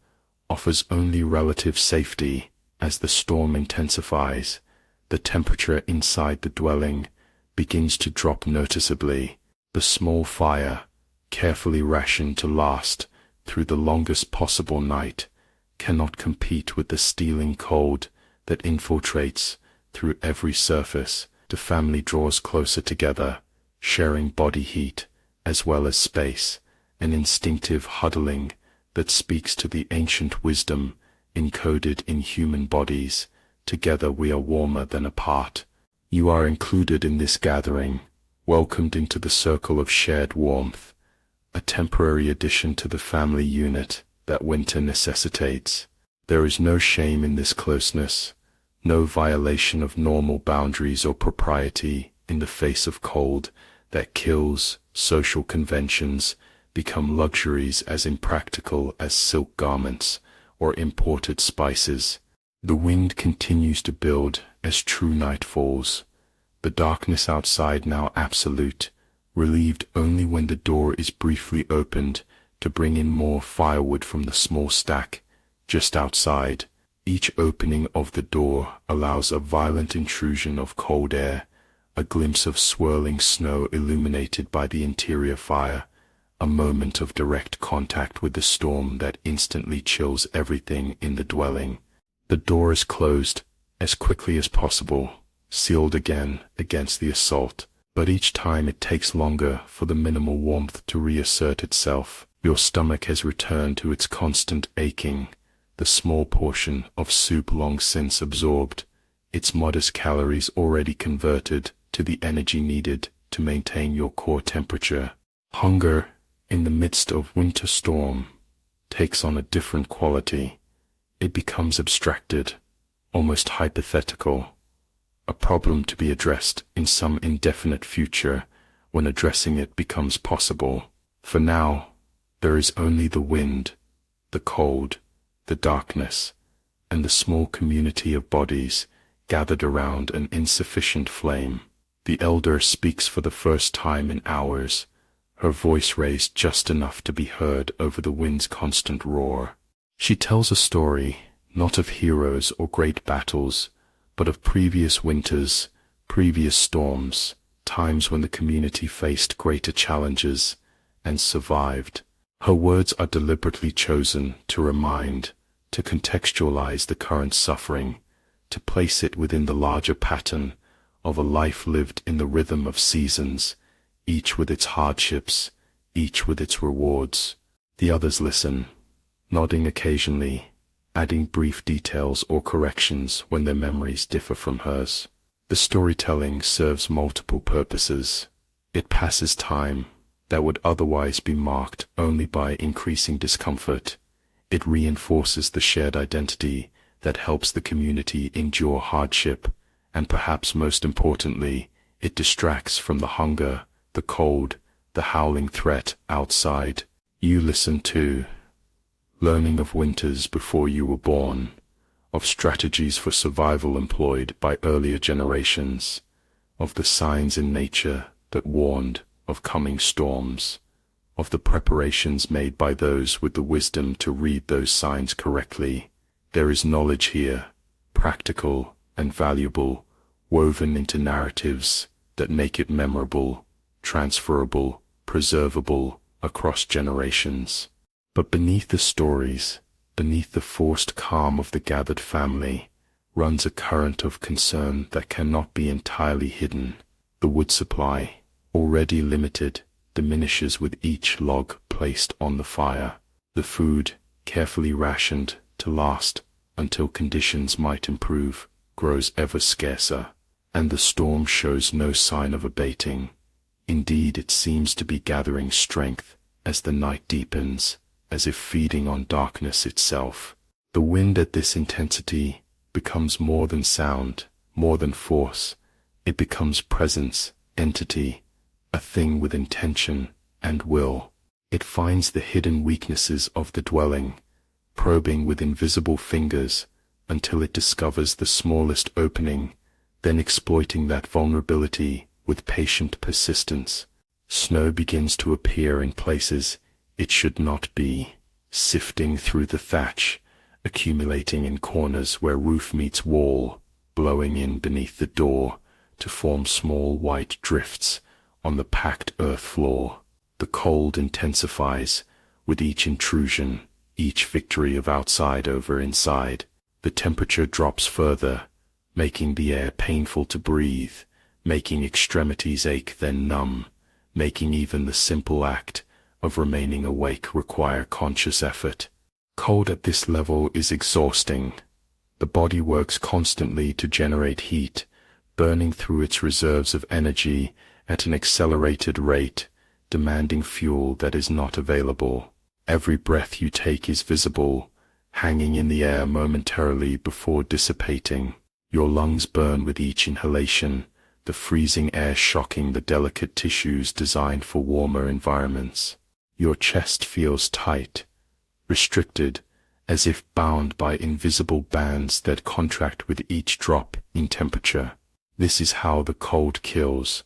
offers only relative safety. As the storm intensifies, the temperature inside the dwelling begins to drop noticeably. The small fire, carefully rationed to last through the longest possible night, cannot compete with the stealing cold that infiltrates through every surface. The family draws closer together, sharing body heat as well as space, an instinctive huddling that speaks to the ancient wisdom encoded in human bodies. Together we are warmer than apart. You are included in this gathering, welcomed into the circle of shared warmth, a temporary addition to the family unit that winter necessitates. There is no shame in this closeness, no violation of normal boundaries or propriety in the face of cold that kills. Social conventions become luxuries as impractical as silk garments or imported spices. The wind continues to build as true night falls, the darkness outside now absolute, relieved only when the door is briefly opened to bring in more firewood from the small stack just outside. Each opening of the door allows a violent intrusion of cold air, a glimpse of swirling snow illuminated by the interior fire, a moment of direct contact with the storm that instantly chills everything in the dwelling. The door is closed as quickly as possible, sealed again against the assault, but each time it takes longer for the minimal warmth to reassert itself. Your stomach has returned to its constant aching, the small portion of soup long since absorbed, its modest calories already converted to the energy needed to maintain your core temperature. Hunger, in the midst of winter storm, takes on a different quality, It becomes abstracted, almost hypothetical, a problem to be addressed in some indefinite future when addressing it becomes possible. For now, there is only the wind, the cold, the darkness, and the small community of bodies gathered around an insufficient flame. The elder speaks for the first time in hours, her voice raised just enough to be heard over the wind's constant roar. She tells a story, not of heroes or great battles, but of previous winters, previous storms, times when the community faced greater challenges and survived. Her words are deliberately chosen to remind, to contextualize the current suffering, to place it within the larger pattern of a life lived in the rhythm of seasons, each with its hardships, each with its rewards. The others listen, nodding occasionally, adding brief details or corrections when their memories differ from hers. The storytelling serves multiple purposes. It passes time that would otherwise be marked only by increasing discomfort. It reinforces the shared identity that helps the community endure hardship, and perhaps most importantly, it distracts from the hunger, the cold, the howling threat outside. You listen too, learning of winters before you were born, of strategies for survival employed by earlier generations, of the signs in nature that warned of coming storms, of the preparations made by those with the wisdom to read those signs correctly. There is knowledge here, practical and valuable, woven into narratives that make it memorable, transferable, preservable across generations. But beneath the stories, beneath the forced calm of the gathered family, runs a current of concern that cannot be entirely hidden. The wood supply, already limited, diminishes with each log placed on the fire. The food, carefully rationed to last until conditions might improve, grows ever scarcer, and the storm shows no sign of abating. Indeed, it seems to be gathering strength as the night deepens, as if feeding on darkness itself. The wind at this intensity becomes more than sound, more than force. It becomes presence, entity, a thing with intention and will. It finds the hidden weaknesses of the dwelling, probing with invisible fingers until it discovers the smallest opening, then exploiting that vulnerability with patient persistence. Snow begins to appear in places it should not be, sifting through the thatch, accumulating in corners where roof meets wall, blowing in beneath the door to form small white drifts on the packed earth floor. The cold intensifies with each intrusion, each victory of outside over inside. The temperature drops further, making the air painful to breathe, making extremities ache then numb, making even the simple act of remaining awake require conscious effort. Cold at this level is exhausting. The body works constantly to generate heat, burning through its reserves of energy at an accelerated rate, demanding fuel that is not available. Every breath you take is visible, hanging in the air momentarily before dissipating. Your lungs burn with each inhalation, the freezing air shocking the delicate tissues designed for warmer environments. Your chest feels tight, restricted, as if bound by invisible bands that contract with each drop in temperature. This is how the cold kills,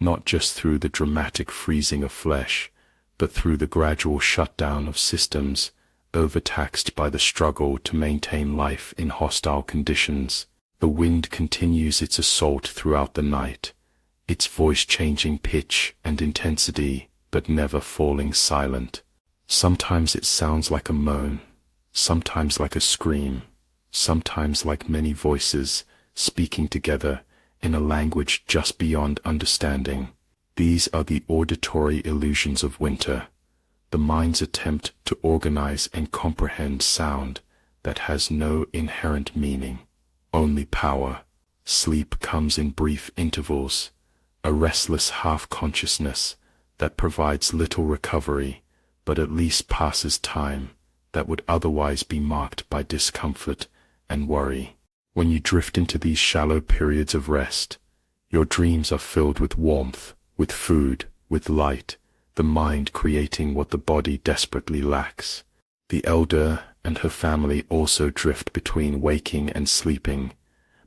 not just through the dramatic freezing of flesh, but through the gradual shutdown of systems overtaxed by the struggle to maintain life in hostile conditions. The wind continues its assault throughout the night, its voice changing pitch and intensity, but never falling silent. Sometimes it sounds like a moan, sometimes like a scream, sometimes like many voices speaking together in a language just beyond understanding. These are the auditory illusions of winter, the mind's attempt to organize and comprehend sound that has no inherent meaning, only power. Sleep comes in brief intervals, a restless half-consciousness that provides little recovery, but at least passes time, that would otherwise be marked by discomfort and worry. When you drift into these shallow periods of rest, your dreams are filled with warmth, with food, with light, the mind creating what the body desperately lacks. The elder and her family also drift between waking and sleeping,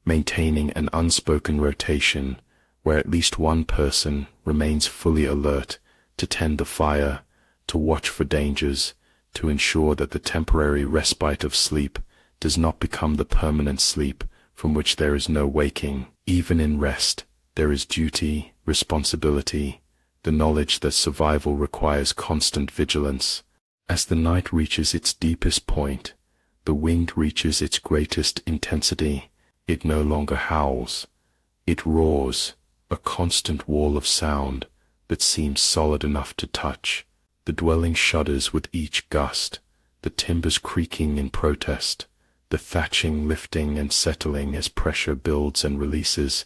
maintaining an unspoken rotation where at least one person remains fully alert to tend the fire, to watch for dangers, to ensure that the temporary respite of sleep does not become the permanent sleep from which there is no waking. Even in rest, there is duty, responsibility, the knowledge that survival requires constant vigilance. As the night reaches its deepest point, the wind reaches its greatest intensity. It no longer howls. It roars, a constant wall of sound that seems solid enough to touch. The dwelling shudders with each gust, the timbers creaking in protest, the thatching lifting and settling as pressure builds and releases.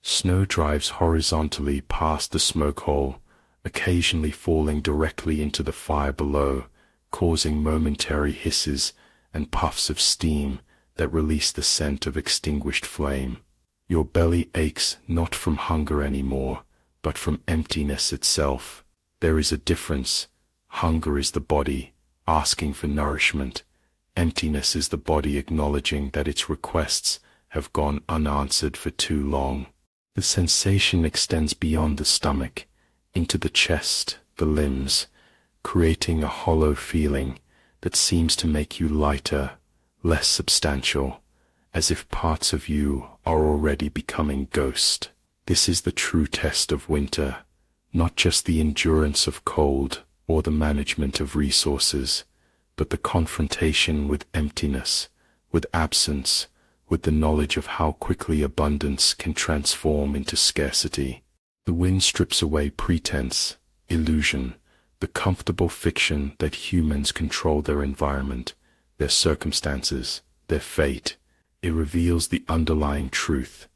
Snow drives horizontally past the smoke hole, occasionally falling directly into the fire below, causing momentary hisses and puffs of steam that release the scent of extinguished flame. Your belly aches not from hunger anymore, but from emptiness itself. There is a difference. Hunger is the body asking for nourishment. Emptiness is the body acknowledging that its requests have gone unanswered for too long. The sensation extends beyond the stomach, into the chest, the limbs, creating a hollow feeling that seems to make you lighter, less substantial, as if parts of you are already becoming ghost. This is the true test of winter, not just the endurance of cold or the management of resources, but the confrontation with emptiness, with absence, with the knowledge of how quickly abundance can transform into scarcity. The wind strips away pretense, illusion, the comfortable fiction that humans control their environment, their circumstances, their fate. It reveals the underlying truth,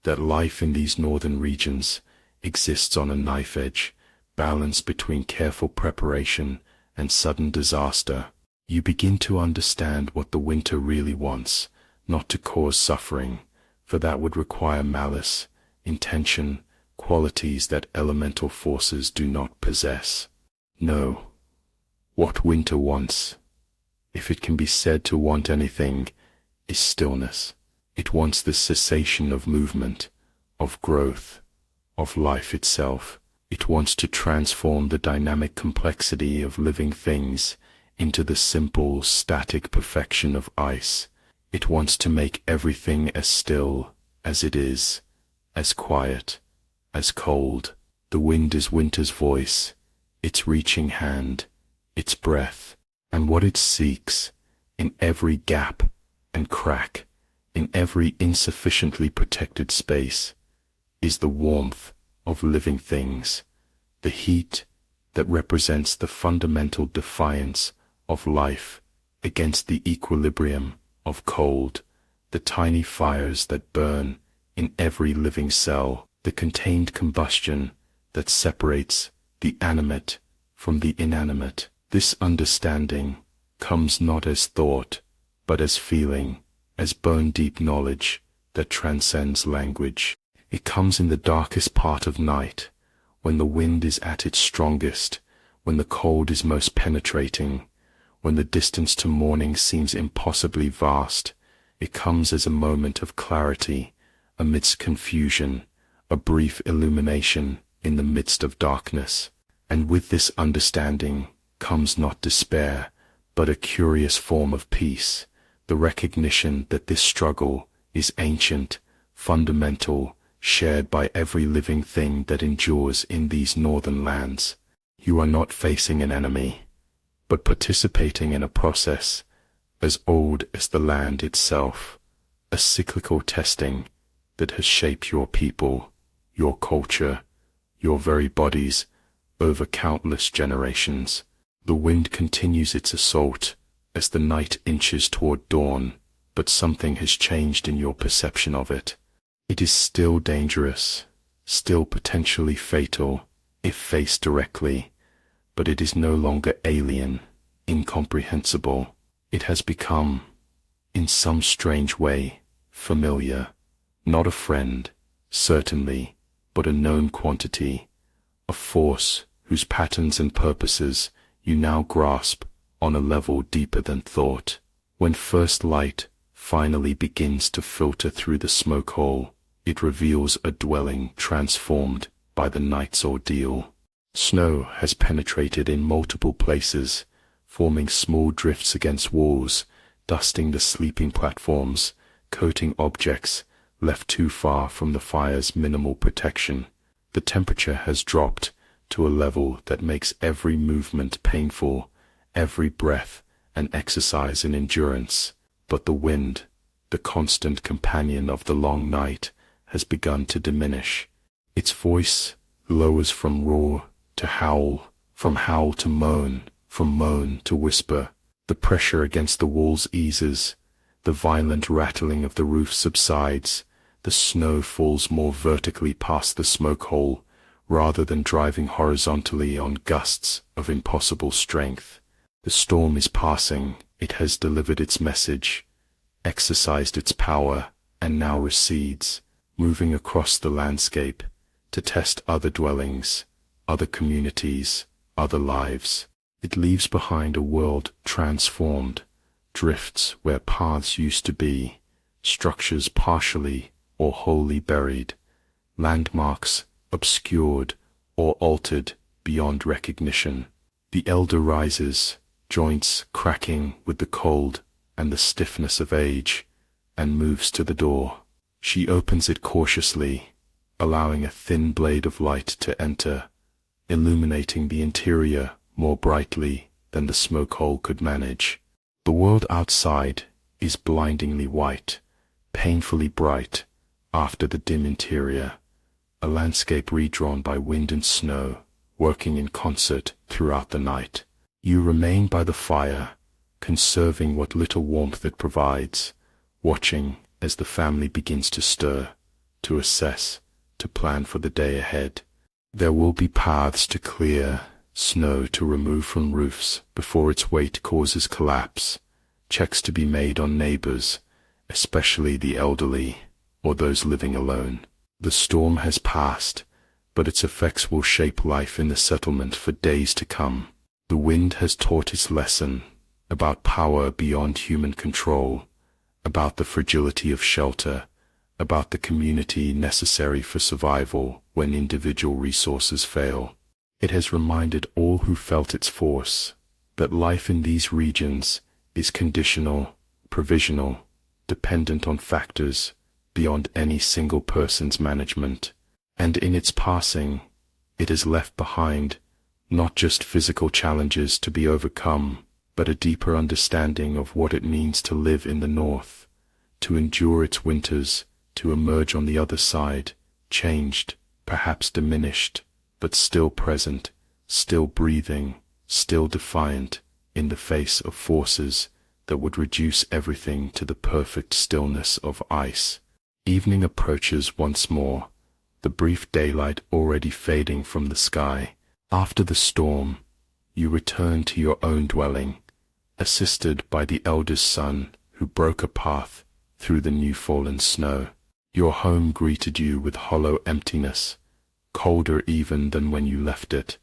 that life in these northern regions exists on a knife edge, balanced between careful preparation and sudden disaster. You begin to understand what the winter really wants, not to cause suffering, for that would require malice, intention, qualities that elemental forces do not possess. No. What winter wants, if it can be said to want anything, is stillness. It wants the cessation of movement, of growth, of life itself. It wants to transform the dynamic complexity of living things into the simple, static perfection of ice. It wants to make everything as still as it is, as quiet, as cold. The wind is winter's voice, its reaching hand, its breath, and what it seeks in every gap and crack, in every insufficiently protected space, is the warmth of living things, the heat that represents the fundamental defiance of life against the equilibrium of cold, the tiny fires that burn in every living cell, the contained combustion that separates the animate from the inanimate. This understanding comes not as thought, but as feeling, as bone-deep knowledge that transcends language. It comes in the darkest part of night, when the wind is at its strongest, when the cold is most penetrating, when the distance to morning seems impossibly vast. It comes as a moment of clarity amidst confusion, a brief illumination in the midst of darkness. And with this understanding comes not despair, but a curious form of peace, the recognition that this struggle is ancient, fundamental, shared by every living thing that endures in these northern lands. You are not facing an enemy, but participating in a process as old as the land itself, a cyclical testing that has shaped your people, your culture, your very bodies, over countless generations. The wind continues its assault as the night inches toward dawn, but something has changed in your perception of it. It is still dangerous, still potentially fatal, if faced directly, but it is no longer alien, incomprehensible. It has become, in some strange way, familiar. Not a friend, certainly, but a known quantity, a force whose patterns and purposes you now grasp on a level deeper than thought. When first light finally begins to filter through the smoke hole, it reveals a dwelling transformed by the night's ordeal. Snow has penetrated in multiple places, forming small drifts against walls, dusting the sleeping platforms, coating objects left too far from the fire's minimal protection. The temperature has dropped to a level that makes every movement painful, every breath an exercise in endurance. But the wind, the constant companion of the long night, has begun to diminish. Its voice lowers from roar to howl, from howl to moan, from moan to whisper. The pressure against the walls eases, the violent rattling of the roof subsides, the snow falls more vertically past the smoke hole, rather than driving horizontally on gusts of impossible strength. The storm is passing, it has delivered its message, exercised its power, and now recedes, moving across the landscape to test other dwellings, other communities, other lives. It leaves behind a world transformed, drifts where paths used to be, structures partially or wholly buried, landmarks obscured or altered beyond recognition. The elder rises, joints cracking with the cold and the stiffness of age, and moves to the door. She opens it cautiously, allowing a thin blade of light to enter, illuminating the interior more brightly than the smoke hole could manage. The world outside is blindingly white, painfully bright, after the dim interior, a landscape redrawn by wind and snow, working in concert throughout the night. You remain by the fire, conserving what little warmth it provides, watching as the family begins to stir, to assess, to plan for the day ahead. There will be paths to clear, snow to remove from roofs before its weight causes collapse, checks to be made on neighbors, especially the elderly or those living alone. The storm has passed, but its effects will shape life in the settlement for days to come. The wind has taught its lesson about power beyond human control, about the fragility of shelter, about the community necessary for survival when individual resources fail. It has reminded all who felt its force that life in these regions is conditional, provisional, dependent on factors beyond any single person's management. And in its passing, it has left behind not just physical challenges to be overcome, but a deeper understanding of what it means to live in the North, to endure its winters, to emerge on the other side, changed, perhaps diminished, but still present, still breathing, still defiant, in the face of forces that would reduce everything to the perfect stillness of ice. Evening approaches once more, the brief daylight already fading from the sky. After the storm, you return to your own dwelling, assisted by the eldest son who broke a path through the new fallen snow. Your home greeted you with hollow emptiness, colder even than when you left it,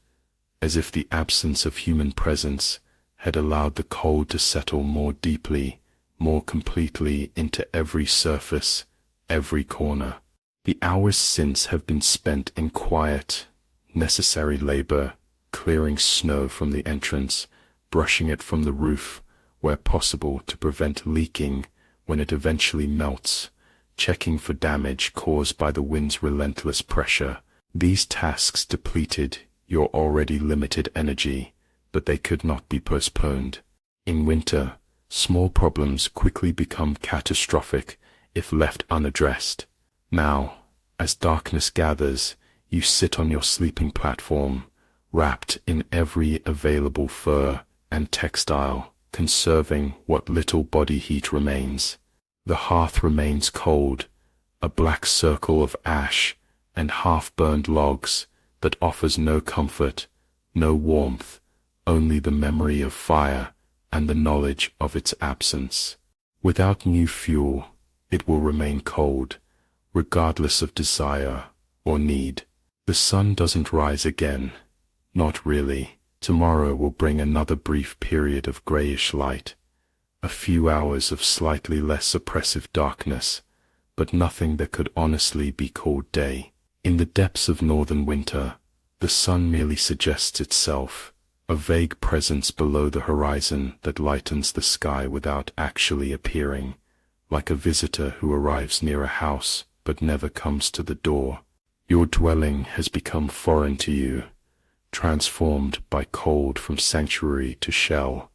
as if the absence of human presence had allowed the cold to settle more deeply, more completely into every surface, every corner. The hours since have been spent in quiet, necessary labor, clearing snow from the entrance, brushing it from the roof, where possible to prevent leaking when it eventually melts, checking for damage caused by the wind's relentless pressure. These tasks depleted your already limited energy, but they could not be postponed. In winter, small problems quickly become catastrophic if left unaddressed. Now, as darkness gathers, you sit on your sleeping platform, wrapped in every available fur and textile, conserving what little body heat remains. The hearth remains cold, a black circle of ash and half-burned logs that offers no comfort, no warmth, only the memory of fire and the knowledge of its absence. Without new fuel, it will remain cold, regardless of desire or need. The sun doesn't rise again. Not really. Tomorrow will bring another brief period of grayish light, a few hours of slightly less oppressive darkness, but nothing that could honestly be called day. In the depths of northern winter, the sun merely suggests itself, a vague presence below the horizon that lightens the sky without actually appearing, like a visitor who arrives near a house but never comes to the door. Your dwelling has become foreign to you, transformed by cold from sanctuary to shell.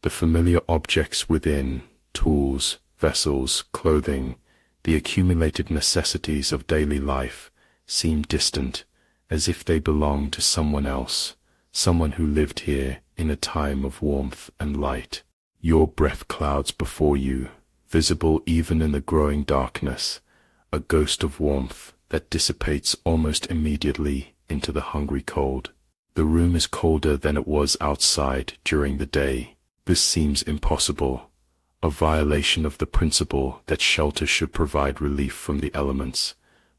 The familiar objects within, tools, vessels, clothing, the accumulated necessities of daily life, seem distant, as if they belong to someone else, someone who lived here in a time of warmth and light. Your breath clouds before you, visible even in the growing darkness, a ghost of warmth that dissipates almost immediately into the hungry cold. The room is colder than it was outside during the day. This seems impossible, a violation of the principle that shelter should provide relief from the elements,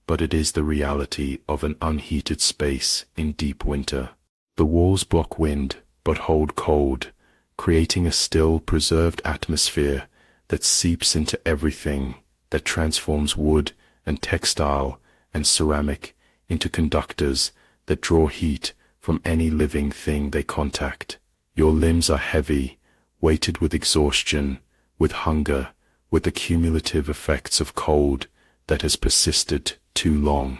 but it is the reality of an unheated space in deep winter. The walls block wind, but hold cold, creating a still, preserved atmosphere that seeps into everything, that transforms wood and textile and ceramic into conductors that draw heat from any living thing they contact. Your limbs are heavy, weighted with exhaustion, with hunger, with the cumulative effects of cold that has persisted too long.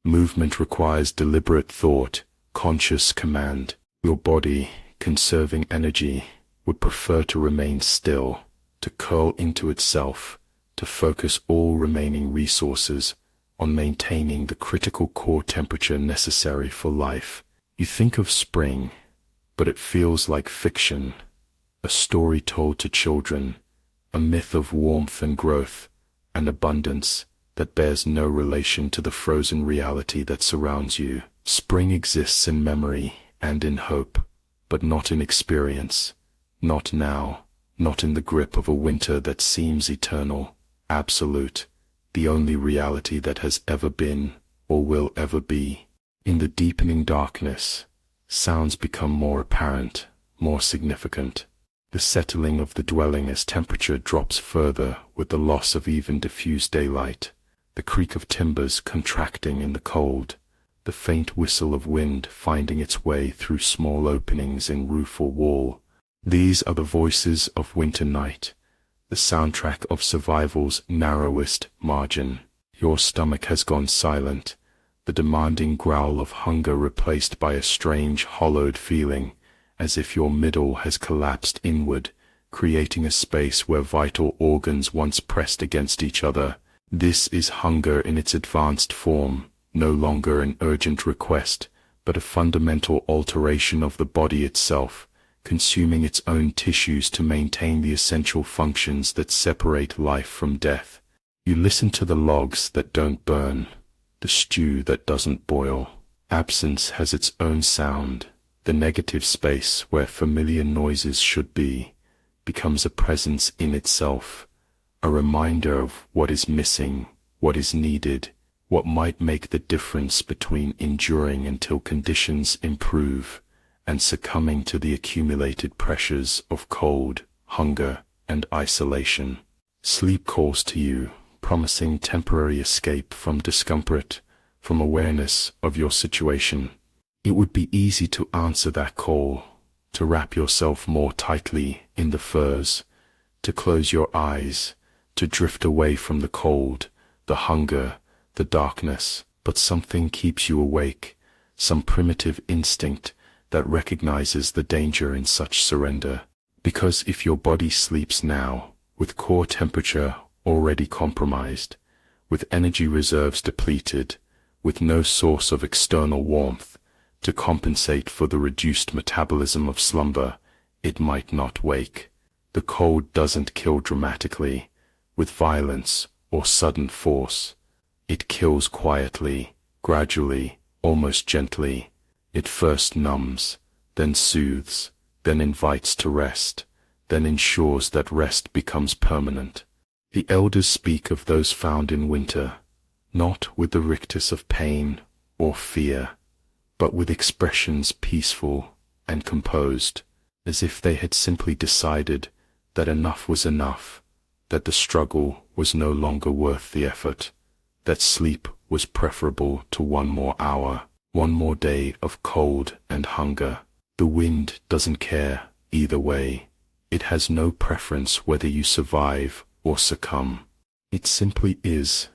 Movement requires deliberate thought, conscious command. Your body, conserving energy, would prefer to remain still, to curl into itself, to focus all remaining resources on maintaining the critical core temperature necessary for life. You think of spring, but it feels like fiction, a story told to children, a myth of warmth and growth and abundance that bears no relation to the frozen reality that surrounds you. Spring exists in memory and in hope, but not in experience, not now, not in the grip of a winter that seems eternal, absolute, the only reality that has ever been or will ever be. In the deepening darkness, sounds become more apparent, more significant. The settling of the dwelling as temperature drops further with the loss of even diffuse daylight, the creak of timbers contracting in the cold, the faint whistle of wind finding its way through small openings in roof or wall. These are the voices of winter night, the soundtrack of survival's narrowest margin. Your stomach has gone silent, the demanding growl of hunger replaced by a strange hollowed feeling, as if your middle has collapsed inward, creating a space where vital organs once pressed against each other. This is hunger in its advanced form, no longer an urgent request, but a fundamental alteration of the body itself, consuming its own tissues to maintain the essential functions that separate life from death. You listen to the logs that don't burn, the stew that doesn't boil. Absence has its own sound. The negative space where familiar noises should be becomes a presence in itself, a reminder of what is missing, what is needed, what might make the difference between enduring until conditions improve and succumbing to the accumulated pressures of cold, hunger, and isolation. Sleep calls to you, promising temporary escape from discomfort, from awareness of your situation. It would be easy to answer that call, to wrap yourself more tightly in the furs, to close your eyes, to drift away from the cold, the hunger, the darkness, but something keeps you awake, some primitive instinct that recognizes the danger in such surrender. Because if your body sleeps now, with core temperature already compromised, with energy reserves depleted, with no source of external warmth to compensate for the reduced metabolism of slumber, it might not wake. The cold doesn't kill dramatically, with violence or sudden force. It kills quietly, gradually, almost gently. It first numbs, then soothes, then invites to rest, then ensures that rest becomes permanent. The elders speak of those found in winter, not with the rictus of pain or fear, but with expressions peaceful and composed, as if they had simply decided that enough was enough, that the struggle was no longer worth the effort, that sleep was preferable to one more hour, one more day of cold and hunger. The wind doesn't care either way. It has no preference whether you survive or succumb. It simply is,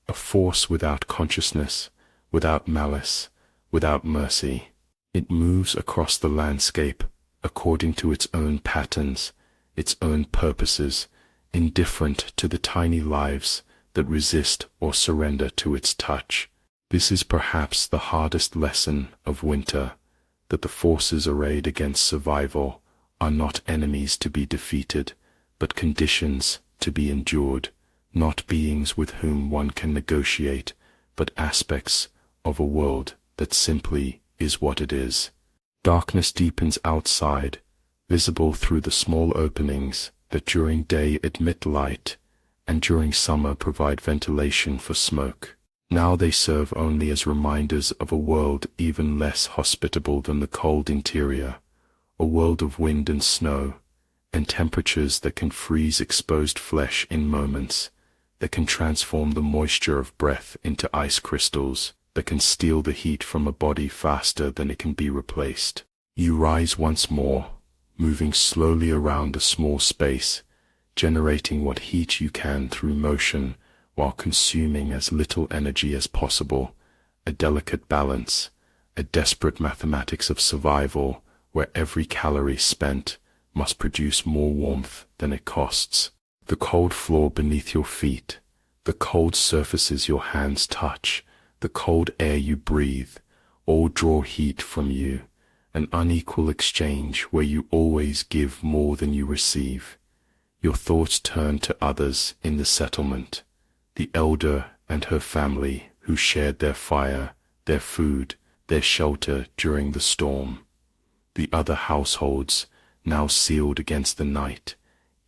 a force without consciousness, without malice, without mercy. It moves across the landscape according to its own patterns, its own purposes, indifferent to the tiny lives that resist or surrender to its touch. This is perhaps the hardest lesson of winter, that the forces arrayed against survival are not enemies to be defeated, but conditions to be endured, not beings with whom one can negotiate, but aspects of a world that simply is what it is. Darkness deepens outside, visible through the small openings that during day admit light, and during summer provide ventilation for smoke. Now they serve only as reminders of a world even less hospitable than the cold interior, a world of wind and snow, and temperatures that can freeze exposed flesh in moments, that can transform the moisture of breath into ice crystals, that can steal the heat from a body faster than it can be replaced. You rise once more, moving slowly around a small space, generating what heat you can through motion, while consuming as little energy as possible, a delicate balance, a desperate mathematics of survival, where every calorie spent must produce more warmth than it costs. The cold floor beneath your feet, the cold surfaces your hands touch, the cold air you breathe, all draw heat from you, an unequal exchange where you always give more than you receive. Your thoughts turn to others in the settlement, the elder and her family who shared their fire, their food, their shelter during the storm. The other households, now sealed against the night,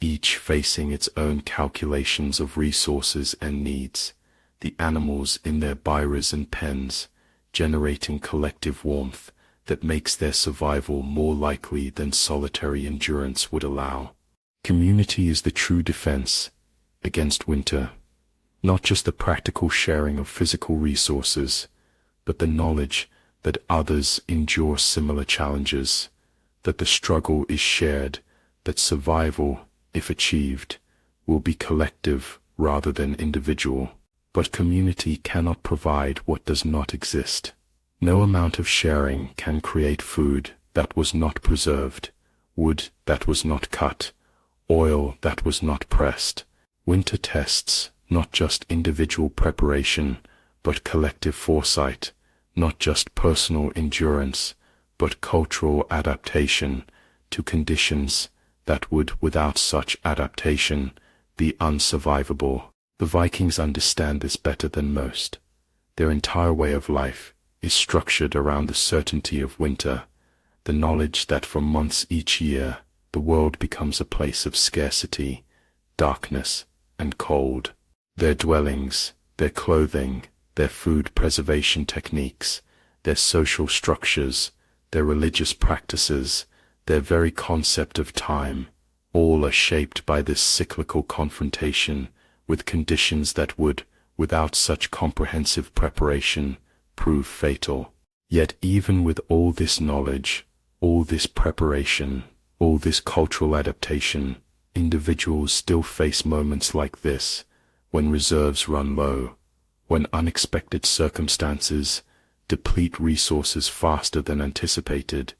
each facing its own calculations of resources and needs, the animals in their byres and pens, generating collective warmth that makes their survival more likely than solitary endurance would allow. Community is the true defense against winter. Not just the practical sharing of physical resources, but the knowledge that others endure similar challenges, that the struggle is shared, that survival, if achieved, will be collective rather than individual. But community cannot provide what does not exist. No amount of sharing can create food that was not preserved, wood that was not cut, oil that was not pressed. Winter tests not just individual preparation, but collective foresight, not just personal endurance, but cultural adaptation to conditions that would, without such adaptation, be unsurvivable. The Vikings understand this better than most. Their entire way of life is structured around the certainty of winter, the knowledge that for months each year the world becomes a place of scarcity, darkness, and cold. Their dwellings, their clothing, their food preservation techniques, their social structures, their religious practices, their very concept of time, all are shaped by this cyclical confrontation with conditions that would, without such comprehensive preparation, prove fatal. Yet even with all this knowledge, all this preparation, all this cultural adaptation, individuals still face moments like this, when reserves run low, when unexpected circumstances deplete resources faster than anticipated,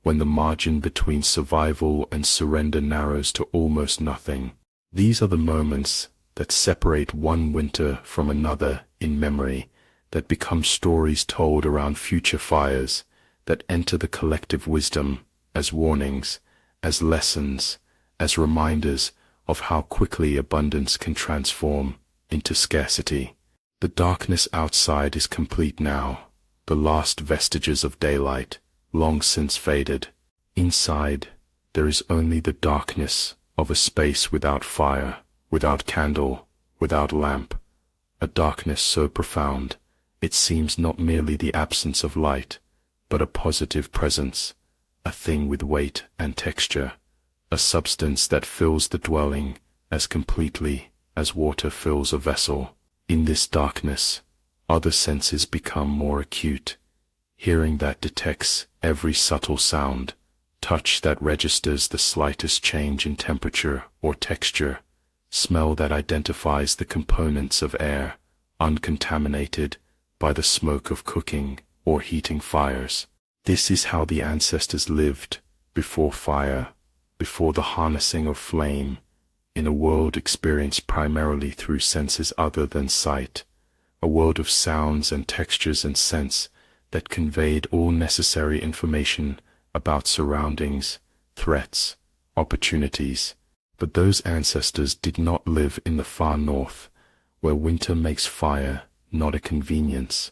when the margin between survival and surrender narrows to almost nothing. These are the moments that separate one winter from another in memory, that become stories told around future fires, that enter the collective wisdom as warnings, as lessons, as reminders of how quickly abundance can transform into scarcity. The darkness outside is complete now, the last vestiges of daylight long since faded. Inside, there is only the darkness of a space without fire, without candle, without lamp, a darkness so profound, it seems not merely the absence of light, but a positive presence, a thing with weight and texture, a substance that fills the dwelling as completely as water fills a vessel. In this darkness, other senses become more acute, hearing that detects every subtle sound, touch that registers the slightest change in temperature or texture, smell that identifies the components of air, uncontaminated by the smoke of cooking or heating fires. This is how the ancestors lived, before fire, before the harnessing of flame, in a world experienced primarily through senses other than sight, a world of sounds and textures and scents that conveyed all necessary information about surroundings, threats, opportunities. But those ancestors did not live in the far north, where winter makes fire not a convenience,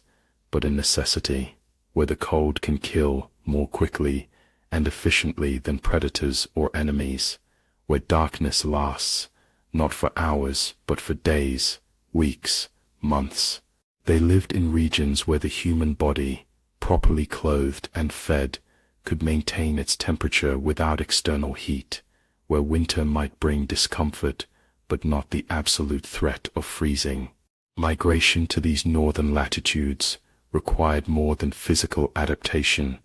but a necessity, where the cold can kill more quickly and efficiently than predators or enemies, where darkness lasts, not for hours, but for days, weeks, months. They lived in regions where the human body, properly clothed and fed, could maintain its temperature without external heat, where winter might bring discomfort, but not the absolute threat of freezing. Migration to these northern latitudes required more than physical adaptation.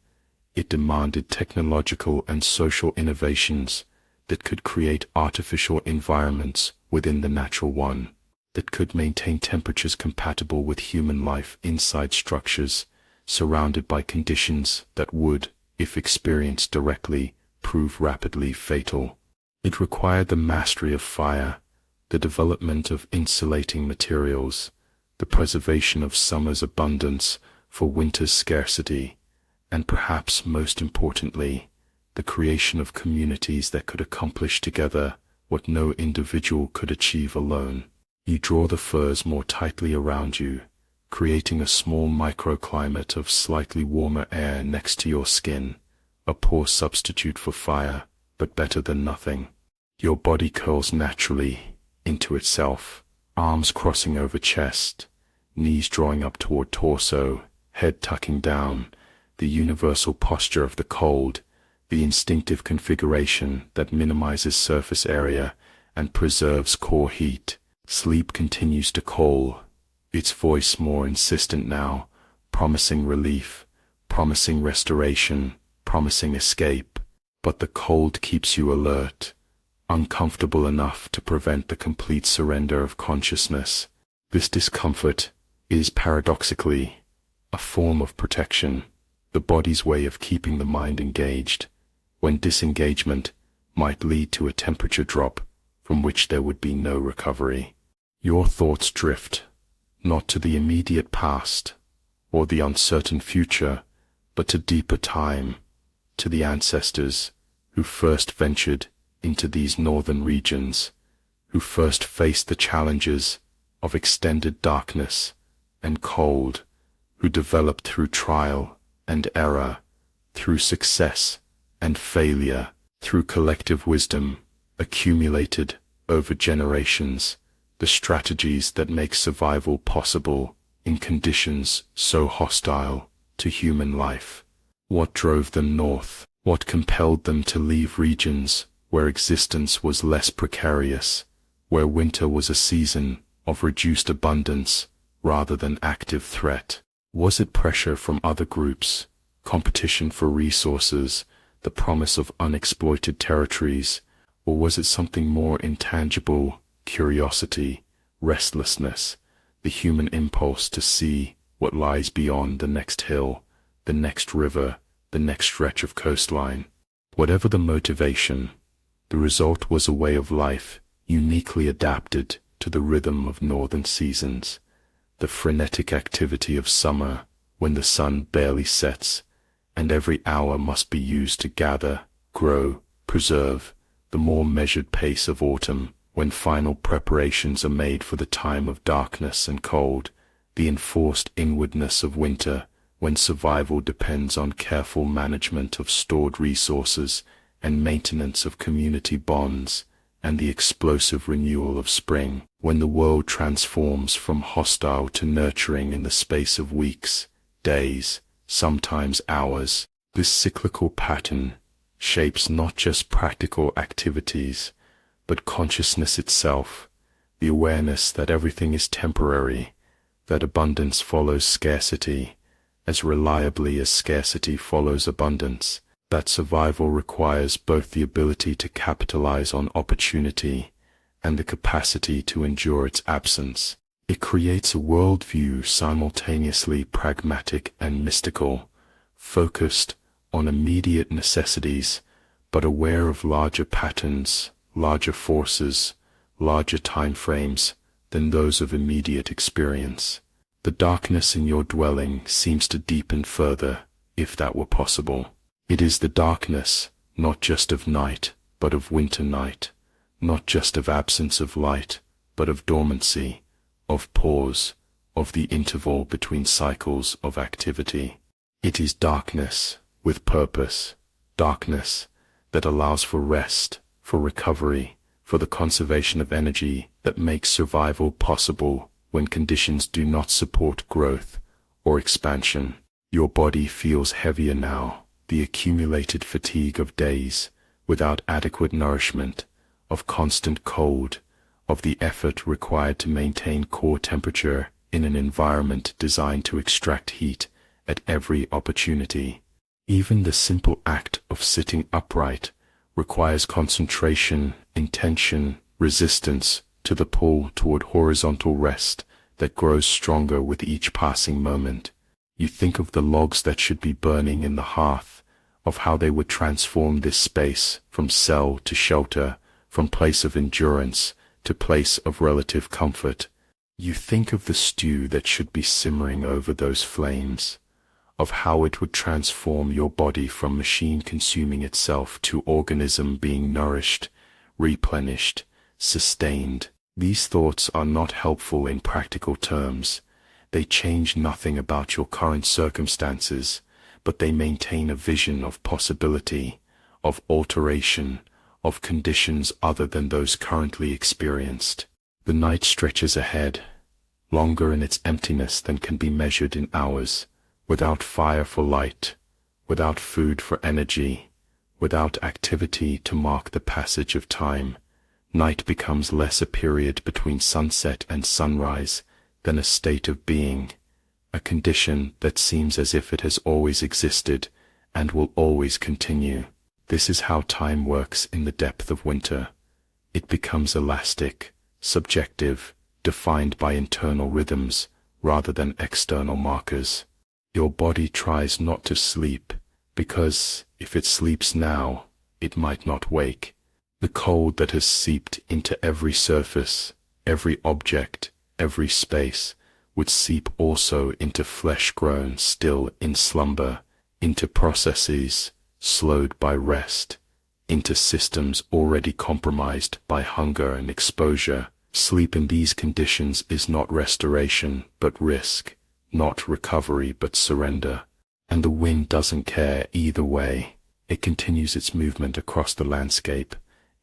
It demanded technological and social innovations that could create artificial environments within the natural one, that could maintain temperatures compatible with human life inside structures surrounded by conditions that would, if experienced directly, prove rapidly fatal. It required the mastery of fire, the development of insulating materials, the preservation of summer's abundance for winter's scarcity, and perhaps most importantly, the creation of communities that could accomplish together what no individual could achieve alone. You draw the furs more tightly around you, creating a small microclimate of slightly warmer air next to your skin, a poor substitute for fire, but better than nothing. Your body curls naturally into itself, arms crossing over chest, knees drawing up toward torso, head tucking down, the universal posture of the cold, the instinctive configuration that minimizes surface area and preserves core heat. Sleep continues to call, its voice more insistent now, promising relief, promising restoration, promising escape. But the cold keeps you alert, uncomfortable enough to prevent the complete surrender of consciousness. This discomfort is paradoxically a form of protection, the body's way of keeping the mind engaged, when disengagement might lead to a temperature drop from which there would be no recovery. Your thoughts drift, not to the immediate past or the uncertain future, but to deeper time, to the ancestors who first ventured into these northern regions, who first faced the challenges of extended darkness and cold, who developed through trial and error, through success and failure, through collective wisdom accumulated over generations, the strategies that make survival possible in conditions so hostile to human life. What drove them north? What compelled them to leave regions where existence was less precarious, where winter was a season of reduced abundance rather than active threat? Was it pressure from other groups, competition for resources, the promise of unexploited territories, or was it something more intangible, curiosity, restlessness, the human impulse to see what lies beyond the next hill, the next river, the next stretch of coastline? Whatever the motivation, the result was a way of life uniquely adapted to the rhythm of northern seasons, the frenetic activity of summer when the sun barely sets, and every hour must be used to gather, grow, preserve, the more measured pace of autumn when final preparations are made for the time of darkness and cold, the enforced inwardness of winter when survival depends on careful management of stored resources and maintenance of community bonds, and the explosive renewal of spring, when the world transforms from hostile to nurturing in the space of weeks, days, sometimes hours. This cyclical pattern shapes not just practical activities, but consciousness itself, the awareness that everything is temporary, that abundance follows scarcity, as reliably as scarcity follows abundance, that survival requires both the ability to capitalize on opportunity and the capacity to endure its absence. It creates a worldview simultaneously pragmatic and mystical, focused on immediate necessities, but aware of larger patterns, larger forces, larger time frames than those of immediate experience. The darkness in your dwelling seems to deepen further, if that were possible. It is the darkness, not just of night, but of winter night, not just of absence of light, but of dormancy, of pause, of the interval between cycles of activity. It is darkness with purpose, darkness that allows for rest, for recovery, for the conservation of energy that makes survival possible when conditions do not support growth or expansion. Your body feels heavier now, the accumulated fatigue of days without adequate nourishment, of constant cold, of the effort required to maintain core temperature in an environment designed to extract heat at every opportunity. Even the simple act of sitting upright requires concentration, intention, resistance to the pull toward horizontal rest that grows stronger with each passing moment. You think of the logs that should be burning in the hearth, of how they would transform this space from cell to shelter, from place of endurance to place of relative comfort. You think of the stew that should be simmering over those flames, of how it would transform your body from machine consuming itself to organism being nourished, replenished, sustained. These thoughts are not helpful in practical terms. They change nothing about your current circumstances, but they maintain a vision of possibility, of alteration, of conditions other than those currently experienced. The night stretches ahead, longer in its emptiness than can be measured in hours, without fire for light, without food for energy, without activity to mark the passage of time. Night becomes less a period between sunset and sunrise than a state of being, a condition that seems as if it has always existed and will always continue. This is how time works in the depth of winter. It becomes elastic, subjective, defined by internal rhythms rather than external markers. Your body tries not to sleep, because if it sleeps now, it might not wake. The cold that has seeped into every surface, every object, every space, would seep also into flesh grown still in slumber, into processes slowed by rest, into systems already compromised by hunger and exposure. Sleep in these conditions is not restoration but risk, not recovery but surrender. And the wind doesn't care either way. It continues its movement across the landscape,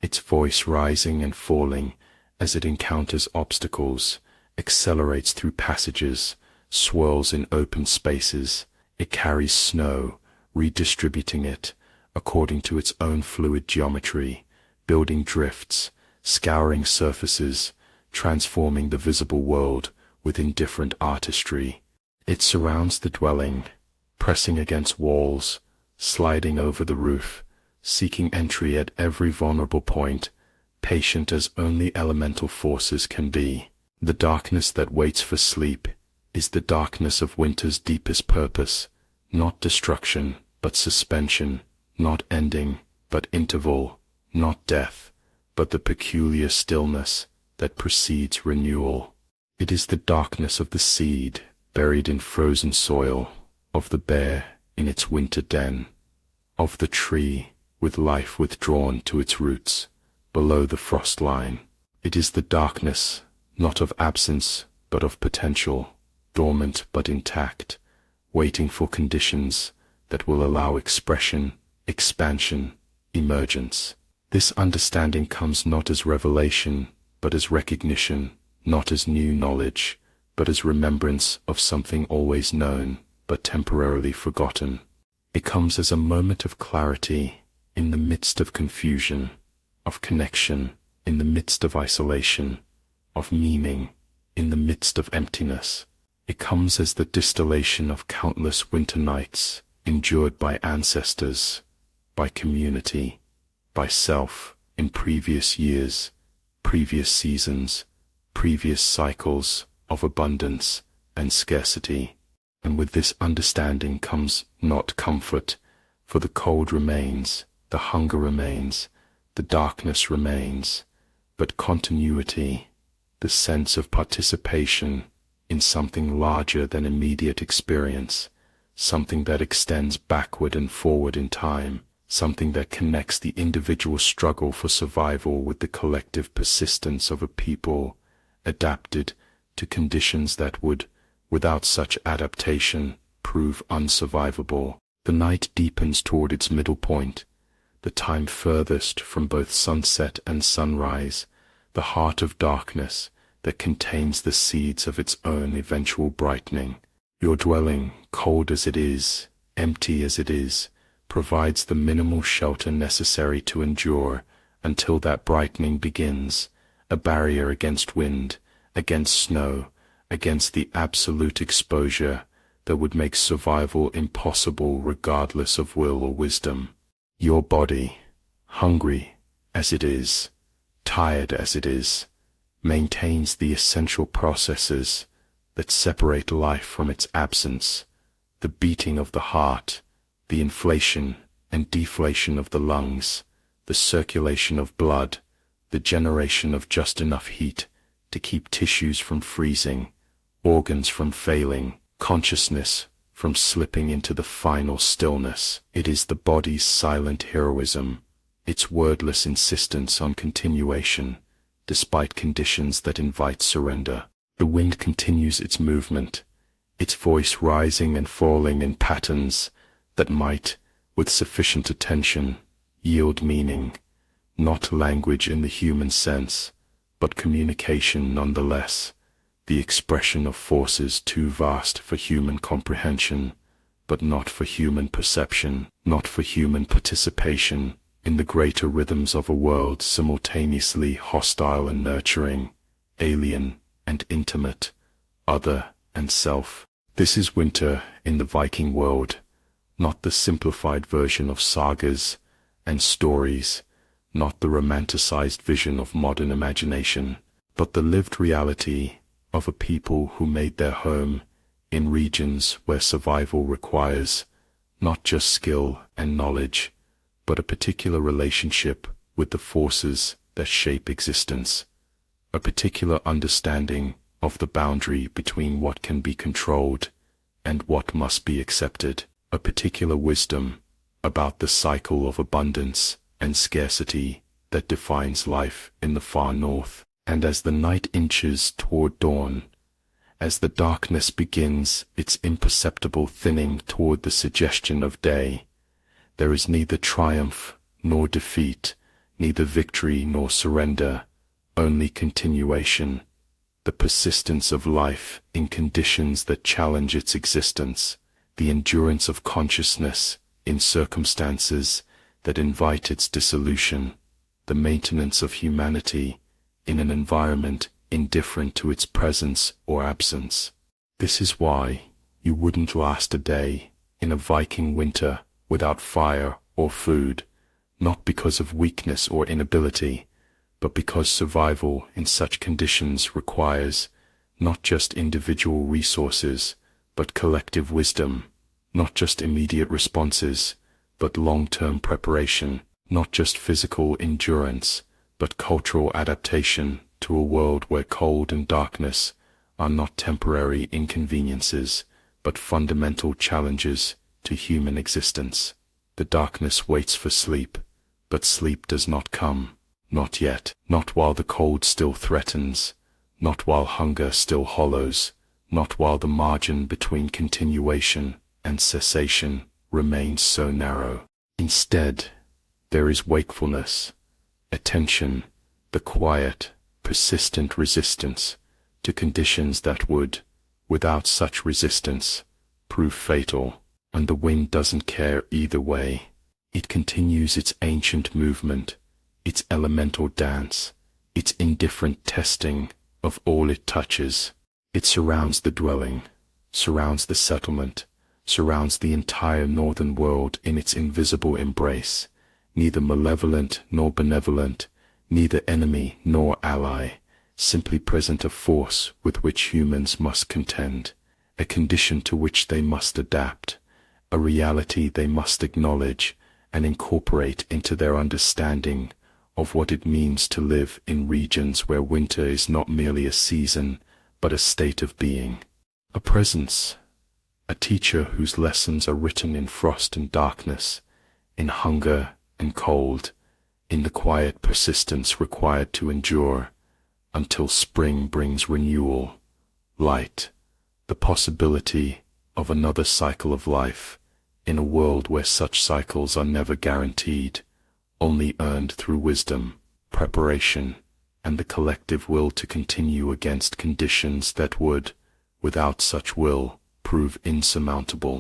its voice rising and falling as it encounters obstacles, accelerates through passages, swirls in open spaces. It carries snow, redistributing it according to its own fluid geometry, building drifts, scouring surfaces, transforming the visible world with indifferent artistry. It surrounds the dwelling, pressing against walls, sliding over the roof, seeking entry at every vulnerable point, patient as only elemental forces can be. The darkness that waits for sleep is the darkness of winter's deepest purpose, not destruction, but suspension, not ending, but interval, not death, but the peculiar stillness that precedes renewal. It is the darkness of the seed, buried in frozen soil, of the bear in its winter den, of the tree with life withdrawn to its roots, below the frost line. It is the darkness, not of absence, but of potential, dormant but intact, waiting for conditions that will allow expression, expansion, emergence. This understanding comes not as revelation, but as recognition, not as new knowledge, but as remembrance of something always known, but temporarily forgotten. It comes as a moment of clarity in the midst of confusion, of connection in the midst of isolation, of meaning in the midst of emptiness. It comes as the distillation of countless winter nights endured by ancestors, by community, by self in previous years, previous seasons, previous cycles of abundance and scarcity. And with this understanding comes not comfort, for the cold remains, the hunger remains, the darkness remains, but continuity, the sense of participation in something larger than immediate experience, something that extends backward and forward in time, something that connects the individual struggle for survival with the collective persistence of a people adapted to conditions that would, without such adaptation, prove unsurvivable. The night deepens toward its middle point, the time furthest from both sunset and sunrise, the heart of darkness that contains the seeds of its own eventual brightening. Your dwelling, cold as it is, empty as it is, provides the minimal shelter necessary to endure until that brightening begins, a barrier against wind, against snow, against the absolute exposure that would make survival impossible regardless of will or wisdom. Your body, hungry as it is, tired as it is, maintains the essential processes that separate life from its absence, the beating of the heart, the inflation and deflation of the lungs, the circulation of blood, the generation of just enough heat to keep tissues from freezing, organs from failing, consciousness from slipping into the final stillness. It is the body's silent heroism, its wordless insistence on continuation, despite conditions that invite surrender. The wind continues its movement, its voice rising and falling in patterns that might, with sufficient attention, yield meaning, not language in the human sense, but communication nonetheless, the expression of forces too vast for human comprehension, but not for human perception, not for human participation in the greater rhythms of a world simultaneously hostile and nurturing, alien and intimate, other and self. This is winter in the Viking world, not the simplified version of sagas and stories, not the romanticized vision of modern imagination, but the lived reality of a people who made their home in regions where survival requires not just skill and knowledge, but a particular relationship with the forces that shape existence, a particular understanding of the boundary between what can be controlled and what must be accepted, a particular wisdom about the cycle of abundance and scarcity that defines life in the far north. And as the night inches toward dawn, as the darkness begins its imperceptible thinning toward the suggestion of day, there is neither triumph nor defeat, neither victory nor surrender, only continuation, the persistence of life in conditions that challenge its existence, the endurance of consciousness in circumstances that invite its dissolution, the maintenance of humanity in an environment indifferent to its presence or absence. This is why you wouldn't last a day in a Viking winter without fire or food, not because of weakness or inability, but because survival in such conditions requires not just individual resources, but collective wisdom, not just immediate responses, but long-term preparation, not just physical endurance, but cultural adaptation to a world where cold and darkness are not temporary inconveniences, but fundamental challenges to human existence. The darkness waits for sleep, but sleep does not come, not yet, not while the cold still threatens, not while hunger still hollows, not while the margin between continuation and cessation remains so narrow. Instead, there is wakefulness, attention, the quiet, persistent resistance to conditions that would, without such resistance, prove fatal. And the wind doesn't care either way. It continues its ancient movement, its elemental dance, its indifferent testing of all it touches. It surrounds the dwelling, surrounds the settlement, surrounds the entire northern world in its invisible embrace, neither malevolent nor benevolent, neither enemy nor ally, simply present, a force with which humans must contend, a condition to which they must adapt, a reality they must acknowledge and incorporate into their understanding of what it means to live in regions where winter is not merely a season, but a state of being, a presence, a teacher whose lessons are written in frost and darkness, in hunger and cold, in the quiet persistence required to endure until spring brings renewal, light, the possibility of another cycle of life, in a world where such cycles are never guaranteed, only earned through wisdom, preparation, and the collective will to continue against conditions that would, without such will, prove insurmountable.